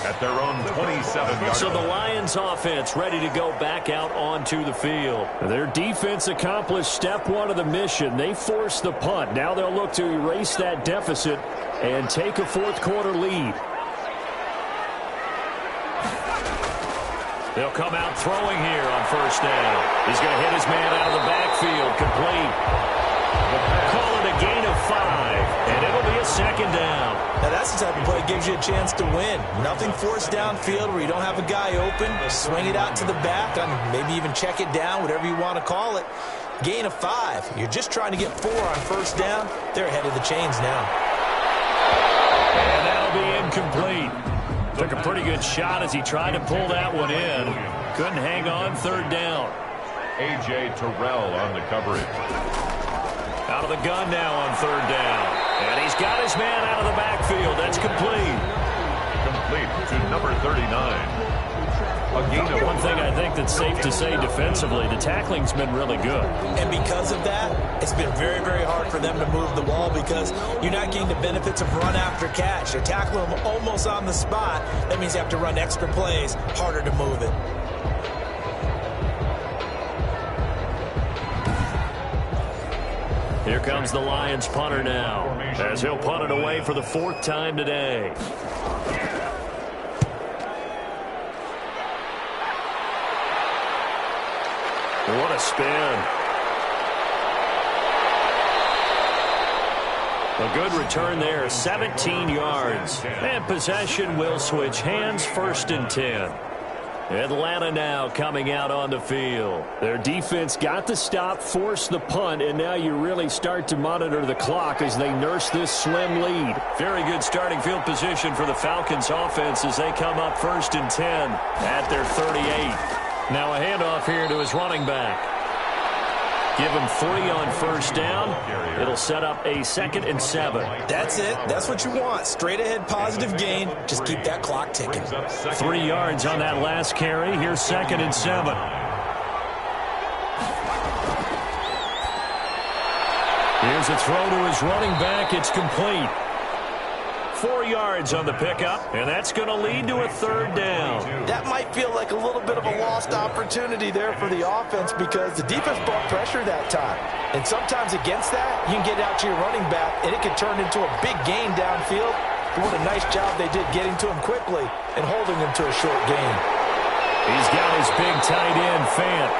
at their own 27-yard line. So the Lions offense ready to go back out onto the field. Their defense accomplished step 1 of the mission. They forced the punt. Now they'll look to erase that deficit and take a fourth quarter lead. They'll come out throwing here on first down. He's going to hit his man out of the backfield. Complete. Call it a gain of 5, and it'll be a second down. Now that's the type of play that gives you a chance to win. Nothing forced downfield where you don't have a guy open. Swing it out to the back, and maybe even check it down, whatever you want to call it. Gain of 5. You're just trying to get 4 on first down. They're ahead of the chains now. And that'll be incomplete. Took a pretty good shot as he tried to pull that one in. Couldn't hang on third down. A.J. Terrell on the coverage. Out of the gun now on third down. And he's got his man out of the backfield. That's complete. Complete to number 39. One thing I think that's safe to say defensively, the tackling's been really good. And because of that, it's been very, very hard for them to move the ball because you're not getting the benefits of run after catch. You're tackling them almost on the spot. That means you have to run extra plays, harder to move it. Here comes the Lions punter now, as he'll punt it away for the 4th time today. What a spin. A good return there, 17 yards. And possession will switch hands, first and 10. Atlanta now coming out on the field. Their defense got the stop, forced the punt, and now you really start to monitor the clock as they nurse this slim lead. Very good starting field position for the Falcons offense as they come up first and 10 at their 38. Now a handoff here to his running back. Give him 3 on first down. It'll set up a 2nd and 7. That's it. That's what you want. Straight ahead positive gain. Just keep that clock ticking. 3 yards on that last carry. Here's 2nd and 7. Here's a throw to his running back. It's complete. 4 yards on the pickup, and that's going to lead to a third down. That might feel like a little bit of a lost opportunity there for the offense because the defense brought pressure that time. And sometimes against that, you can get out to your running back, and it can turn into a big gain downfield. But what a nice job they did getting to him quickly and holding him to a short gain. He's got his big tight end, Fant.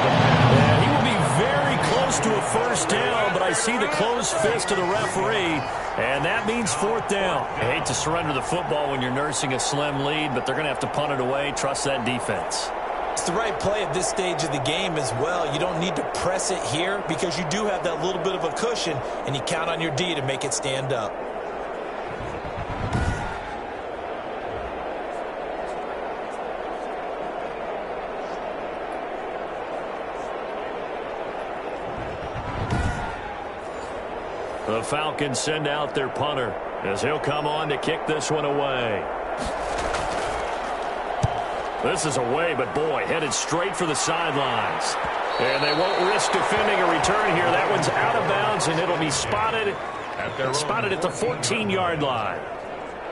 And he will be very close to a first down, but I see the closed fist of the referee, and that means fourth down. I hate to surrender the football when you're nursing a slim lead, but they're going to have to punt it away. Trust that defense. It's the right play at this stage of the game as well. You don't need to press it here because you do have that little bit of a cushion, and you count on your D to make it stand up. The Falcons send out their punter as he'll come on to kick this one away. This is away, but boy, headed straight for the sidelines. And they won't risk defending a return here. That one's out of bounds, and it'll be spotted at the 14-yard line.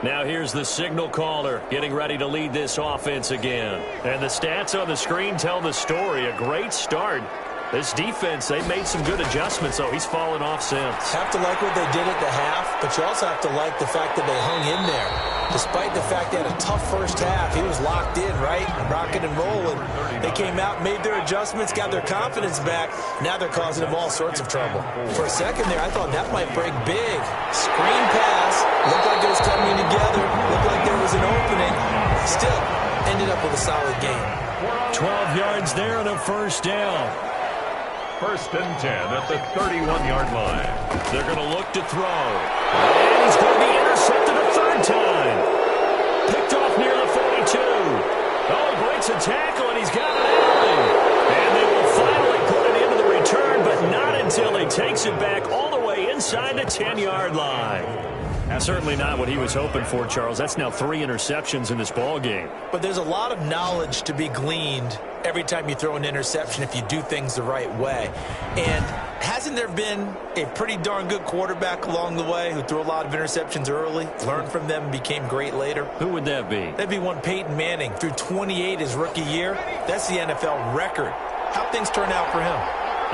Now here's the signal caller getting ready to lead this offense again. And the stats on the screen tell the story. A great start. This defense, they've made some good adjustments, though. He's fallen off since. Have to like what they did at the half, but you also have to like the fact that they hung in there. Despite the fact they had a tough first half, he was locked in, right? Rocking and rolling. They came out, made their adjustments, got their confidence back. Now they're causing him all sorts of trouble. For a second there, I thought that might break big. Screen pass. Looked like it was coming together. Looked like there was an opening. Still, ended up with a solid game. 12 yards there and a first down. First and 10 at the 31-yard line. They're going to look to throw. And he's going to be intercepted a third time. Picked off near the 42. Oh, he breaks a tackle, and he's got it out. And they will finally put it into the return, but not until he takes it back all the way inside the 10-yard line. Certainly not what he was hoping for, Charles. That's now 3 interceptions in this ball game. But there's a lot of knowledge to be gleaned every time you throw an interception if you do things the right way. And hasn't there been a pretty darn good quarterback along the way who threw a lot of interceptions early, learned from them, and became great later? Who would that be? That'd be one Peyton Manning. Threw 28 his rookie year. That's the NFL record. How'd things turn out for him?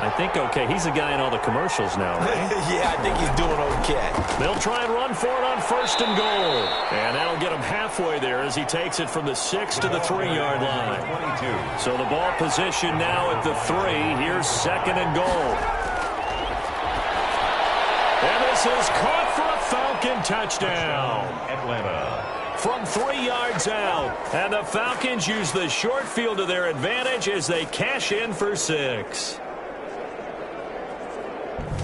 I think okay. He's a guy in all the commercials now, right? Yeah, I think he's doing okay. They'll try and run for it on first and goal. And that'll get him halfway there as he takes it from the 6 to the 3-yard line. 22. So the ball position now at the 3. Here's second and goal. And this is caught for a Falcon touchdown. Atlanta. From 3 yards out. And the Falcons use the short field to their advantage as they cash in for 6.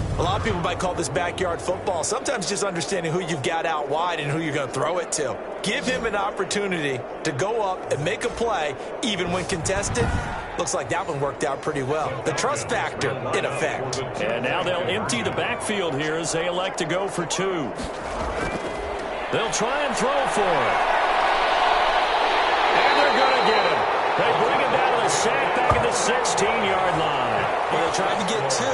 A lot of people might call this backyard football. Sometimes just understanding who you've got out wide and who you're going to throw it to. Give him an opportunity to go up and make a play, even when contested. Looks like that one worked out pretty well. The trust factor, in effect. And now they'll empty the backfield here as they elect to go for 2. They'll try and throw for it. And they're going to get him. They bring him down to the sack back at the 16-yard line. Well, they tried to get 2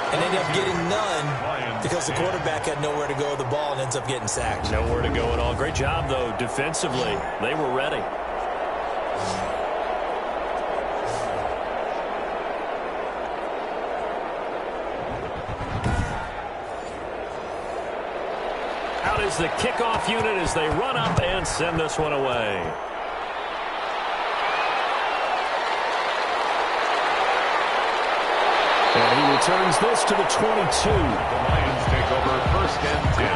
and ended up getting none because the quarterback had nowhere to go with the ball and ends up getting sacked. Nowhere to go at all. Great job, though, defensively. They were ready. Out is the kickoff unit as they run up and send this one away. And he returns this to the 22. The Lions take over first and 10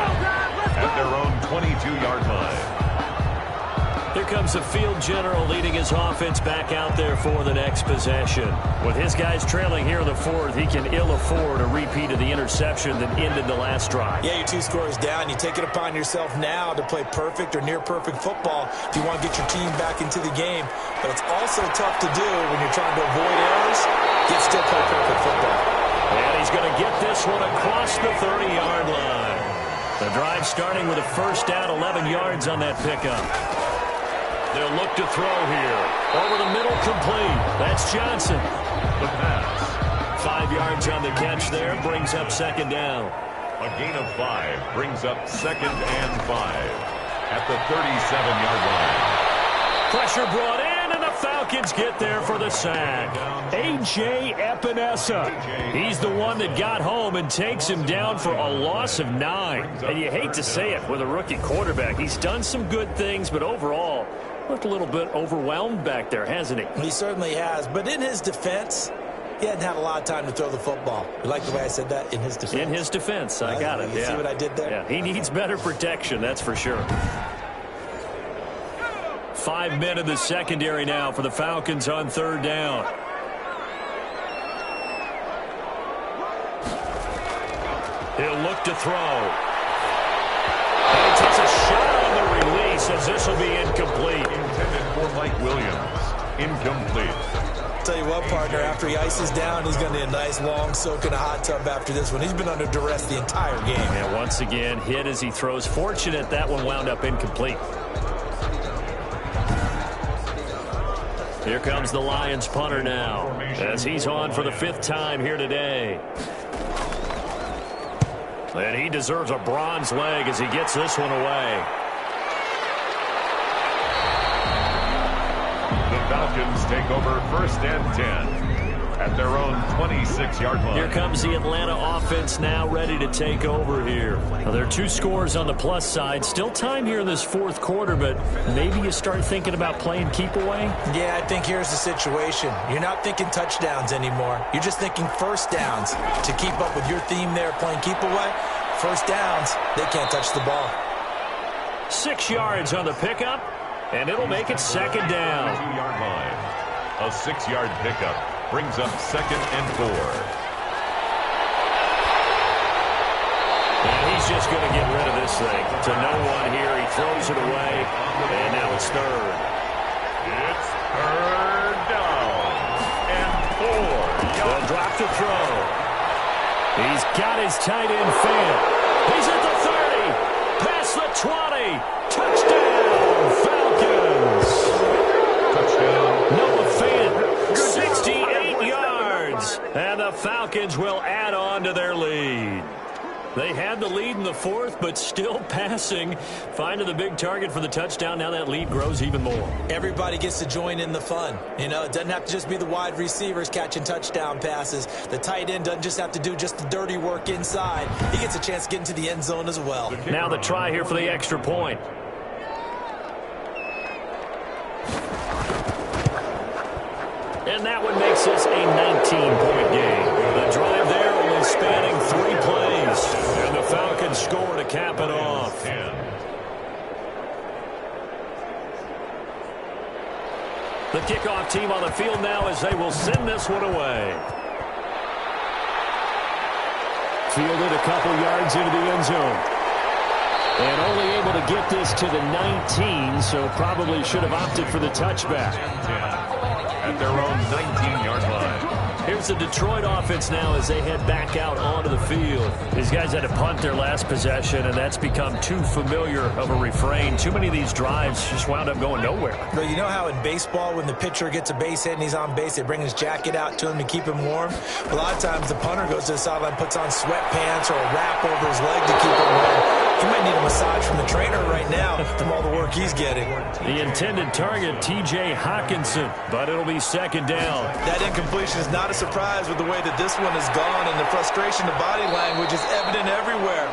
at their own 22-yard line. Here comes the field general leading his offense back out there for the next possession. With his guys trailing here in the 4th, he can ill afford a repeat of the interception that ended the last drive. Yeah, you're 2 scores down. You take it upon yourself now to play perfect or near-perfect football if you want to get your team back into the game. But it's also tough to do when you're trying to avoid errors, yet still play perfect football. And he's going to get this one across the 30-yard line. The drive starting with a first down, 11 yards on that pickup. They'll look to throw here. Over the middle, complete. That's Johnson. The pass. 5 12 yards on the catch there. Brings up second down. A gain of 5 brings up second and 5 at the 37-yard line. Pressure brought in, and the Falcons get there for the sack. A.J. Epinesa. He's the one that got home and takes him down for a loss of 9. And you hate to say it with a rookie quarterback. He's done some good things, but overall, looked a little bit overwhelmed back there, hasn't he? He certainly has. But in his defense, he hadn't had a lot of time to throw the football. You like the way I said that? In his defense? In his defense. I got it. You see what I did there? Yeah, he needs better protection, that's for sure. 5 men in the secondary now for the Falcons on third down. He'll look to throw. And he takes a shot on the release as this will be incomplete. Intended for Mike Williams. Incomplete. Tell you what, partner, after he ices down, he's going to need a nice long soak in a hot tub after this one. He's been under duress the entire game. And once again, hit as he throws. Fortunate that one wound up incomplete. Here comes the Lions punter now as he's on for the 5th time here today. And he deserves a bronze leg as he gets this one away. The Falcons take over 1st and 10 at their own 26-yard line. Here comes the Atlanta offense now ready to take over here. Now, there are 2 scores on the plus side. Still time here in this 4th quarter, but maybe you start thinking about playing keep away? Yeah, I think here's the situation. You're not thinking touchdowns anymore. You're just thinking first downs. To keep up with your theme there, playing keep away, first downs, they can't touch the ball. 6 yards on the pickup, and it'll make it second down. 2-yard line. A 6-yard pickup brings up second and 4. And he's just going to get rid of this thing. To no one here. He throws it away, and now it's third. It's third down and 4. They'll drop to throw. He's got his tight end Fant. He's at the 30. Past the 20. Touchdown, Falcons. Touchdown. Noah Fant, 68 yards. And the Falcons will add on to their lead. They had the lead in the 4th, but still passing. Finding the big target for the touchdown. Now that lead grows even more. Everybody gets to join in the fun. You know, it doesn't have to just be the wide receivers catching touchdown passes. The tight end doesn't just have to do just the dirty work inside. He gets a chance to get into the end zone as well. Now the try here for the extra point. And that one makes this a 19-point game. The drive there only spanning 3 plays. And the Falcons score to cap it off. The kickoff team on the field now as they will send this one away. Fielded a couple yards into the end zone. And only able to get this to the 19, so probably should have opted for the touchback. At their own 19-yard line. Here's the Detroit offense now as they head back out onto the field. These guys had to punt their last possession, and that's become too familiar of a refrain. Too many of these drives just wound up going nowhere. But you know how in baseball, when the pitcher gets a base hit and he's on base, they bring his jacket out to him to keep him warm? A lot of times the punter goes to the sideline, puts on sweatpants or a wrap over his leg to keep him warm. He might need a massage from the trainer right now from all the work he's getting. The intended target, T.J. Hawkinson, but it'll be second down. That incompletion is not a surprise with the way that this one has gone, and the frustration, the body language is evident everywhere.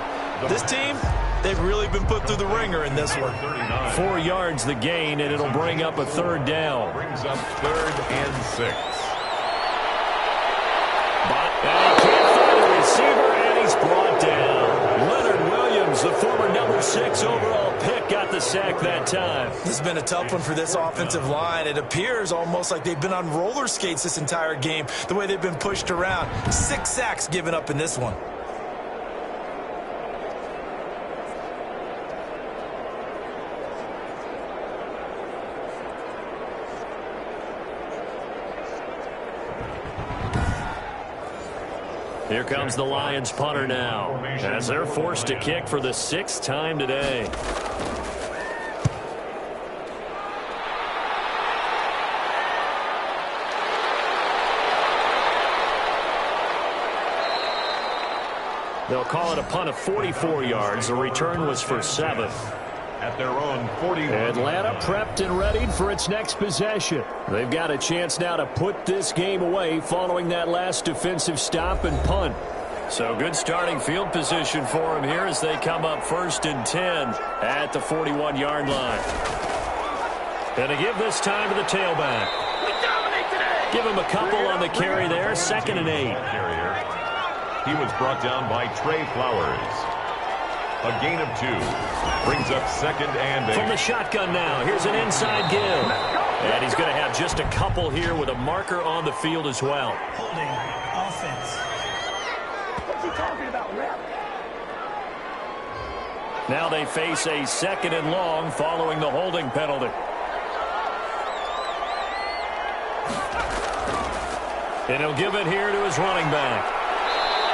This team, they've really been put through the ringer in this one. 4 yards the gain, and it'll bring up a third down. Brings up 3rd and 6. And he can't find a receiver, and he's brought down. Leonard Williams, the former number 6 overall pick, got the sack that time. This has been a tough one for this offensive line. It appears almost like they've been on roller skates this entire game, the way they've been pushed around. 6 sacks given up in this one. Here comes the Lions punter now as they're forced to kick for the 6th time today. They'll call it a punt of 44 yards. The return was for 7. At their own 41. Atlanta prepped and readied for its next possession. They've got a chance now to put this game away following that last defensive stop and punt. So good starting field position for them here as they come up 1st and 10 at the 41-yard line. And to give this time to the tailback. Give him a couple on the carry there, 2nd and 8. He was brought down by Trey Flowers. A gain of 2. Brings up 2nd and 8. From the shotgun now, here's an inside give. And he's going to have just a couple here with a marker on the field as well. Holding offense. What's he talking about, rep? Now they face a 2nd and long following the holding penalty. And he'll give it here to his running back.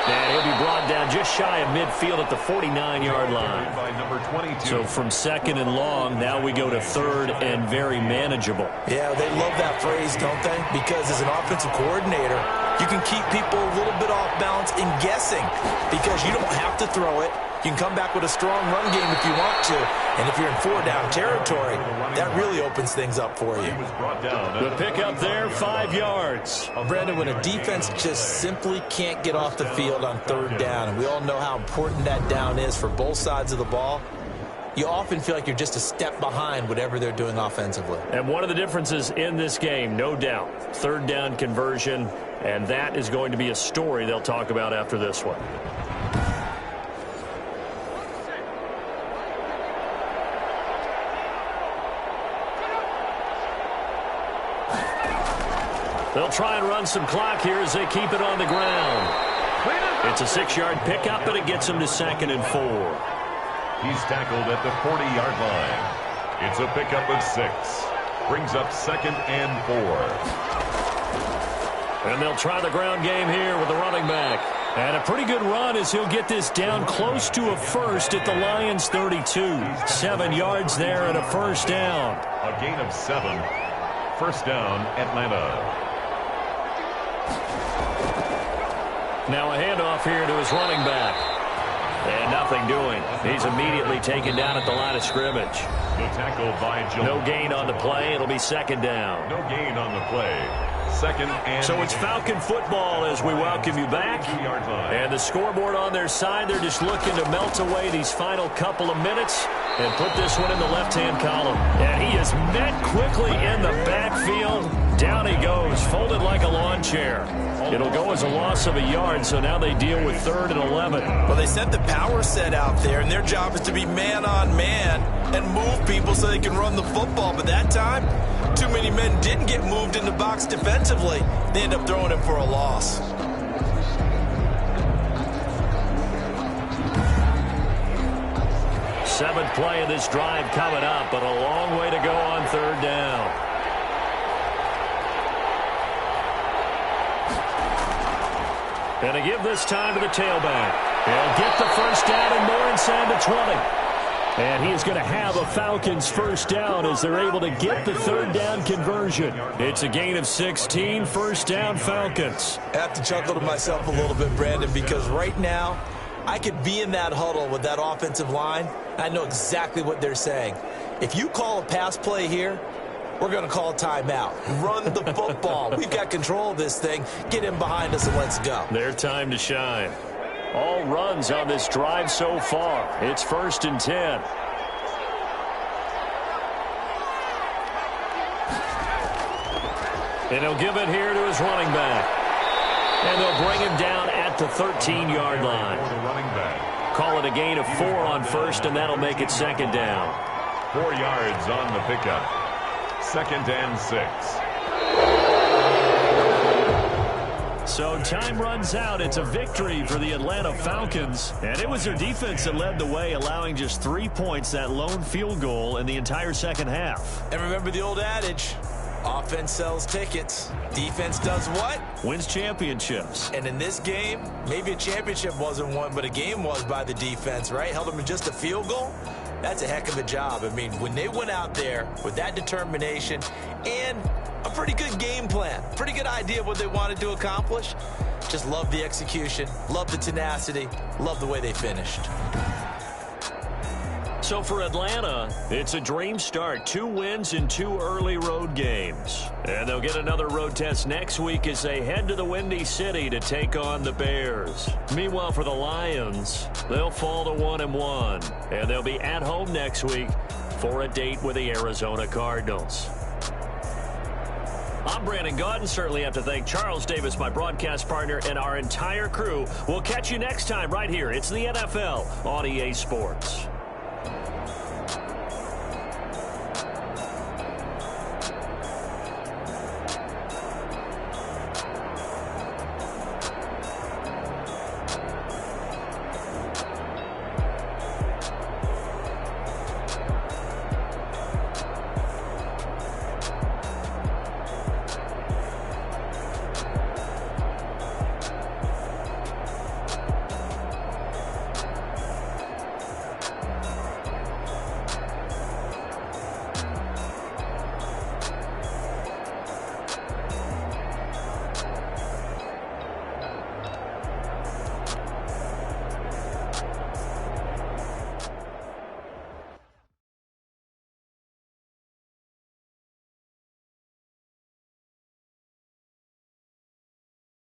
And he'll be brought down just shy of midfield at the 49-yard line. By number 22. So from 2nd and long, now we go to 3rd and very manageable. Yeah, they love that phrase, don't they? Because as an offensive coordinator, you can keep people a little bit off balance in guessing because you don't have to throw it. You can come back with a strong run game if you want to. And if you're in 4-down territory, that really opens things up for you. The pickup there, 5 yards. Brandon, when a defense just simply can't get off the field on 3rd down, and we all know how important that down is for both sides of the ball, you often feel like you're just a step behind whatever they're doing offensively. And one of the differences in this game, no doubt, 3rd down conversion, and that is going to be a story they'll talk about after this one. They'll try and run some clock here as they keep it on the ground. It's a 6-yard pickup, but it gets them to 2nd and 4. He's tackled at the 40-yard line. It's a pickup of 6. Brings up 2nd and 4. And they'll try the ground game here with the running back. And a pretty good run as he'll get this down close to a first at the Lions' 32. 7 yards there and a 1st down. A gain of 7. 1st down, Atlanta. Now a handoff here to his running back. And nothing doing. He's immediately taken down at the line of scrimmage. The tackle by Jones. No gain on the play. It'll be 2nd down. No gain on the play. 2nd and... So it's Falcon football as we welcome you back. And the scoreboard on their side, they're just looking to melt away these final couple of minutes and put this one in the left-hand column. And he is met quickly in the backfield. Down he goes, folded like a lawn chair. It'll go as a loss of a yard, so now they deal with 3rd and 11. Well, they sent the power set out there, and their job is to be man-on-man and move people so they can run the football. But that time, too many men didn't get moved in the box defensively. They end up throwing him for a loss. Seventh play of this drive coming up, but a long way to go on 3rd down. And to give this time to the tailback. He'll get the 1st down and more inside the 20. And he is going to have a Falcons 1st down as they're able to get the 3rd down conversion. It's a gain of 16, 1st down Falcons. I have to chuckle to myself a little bit, Brandon, because right now I could be in that huddle with that offensive line. I know exactly what they're saying. If you call a pass play here, we're going to call a timeout. Run the football. We've got control of this thing. Get him behind us and let's go. Their time to shine. All runs on this drive so far. It's 1st and 10. And he'll give it here to his running back. And they'll bring him down at the 13-yard line. Call it a gain of 4 on 1st, and that'll make it 2nd down. 4 yards on the pickup. 2nd and 6. So time runs out. It's a victory for the Atlanta Falcons. And it was their defense that led the way, allowing just 3 points, that lone field goal in the entire second half. And remember the old adage, offense sells tickets. Defense does what? Wins championships. And in this game, maybe a championship wasn't won, but a game was by the defense, right? Held them in just a field goal. That's a heck of a job. I mean, when they went out there with that determination and a pretty good game plan, pretty good idea of what they wanted to accomplish, just love the execution, love the tenacity, love the way they finished. So for Atlanta, it's a dream start. 2 wins in 2 early road games. And they'll get another road test next week as they head to the Windy City to take on the Bears. Meanwhile, for the Lions, they'll fall to 1-1. And they'll be at home next week for a date with the Arizona Cardinals. I'm Brandon Gaudin. Certainly have to thank Charles Davis, my broadcast partner, and our entire crew. We'll catch you next time right here. It's the NFL on EA Sports.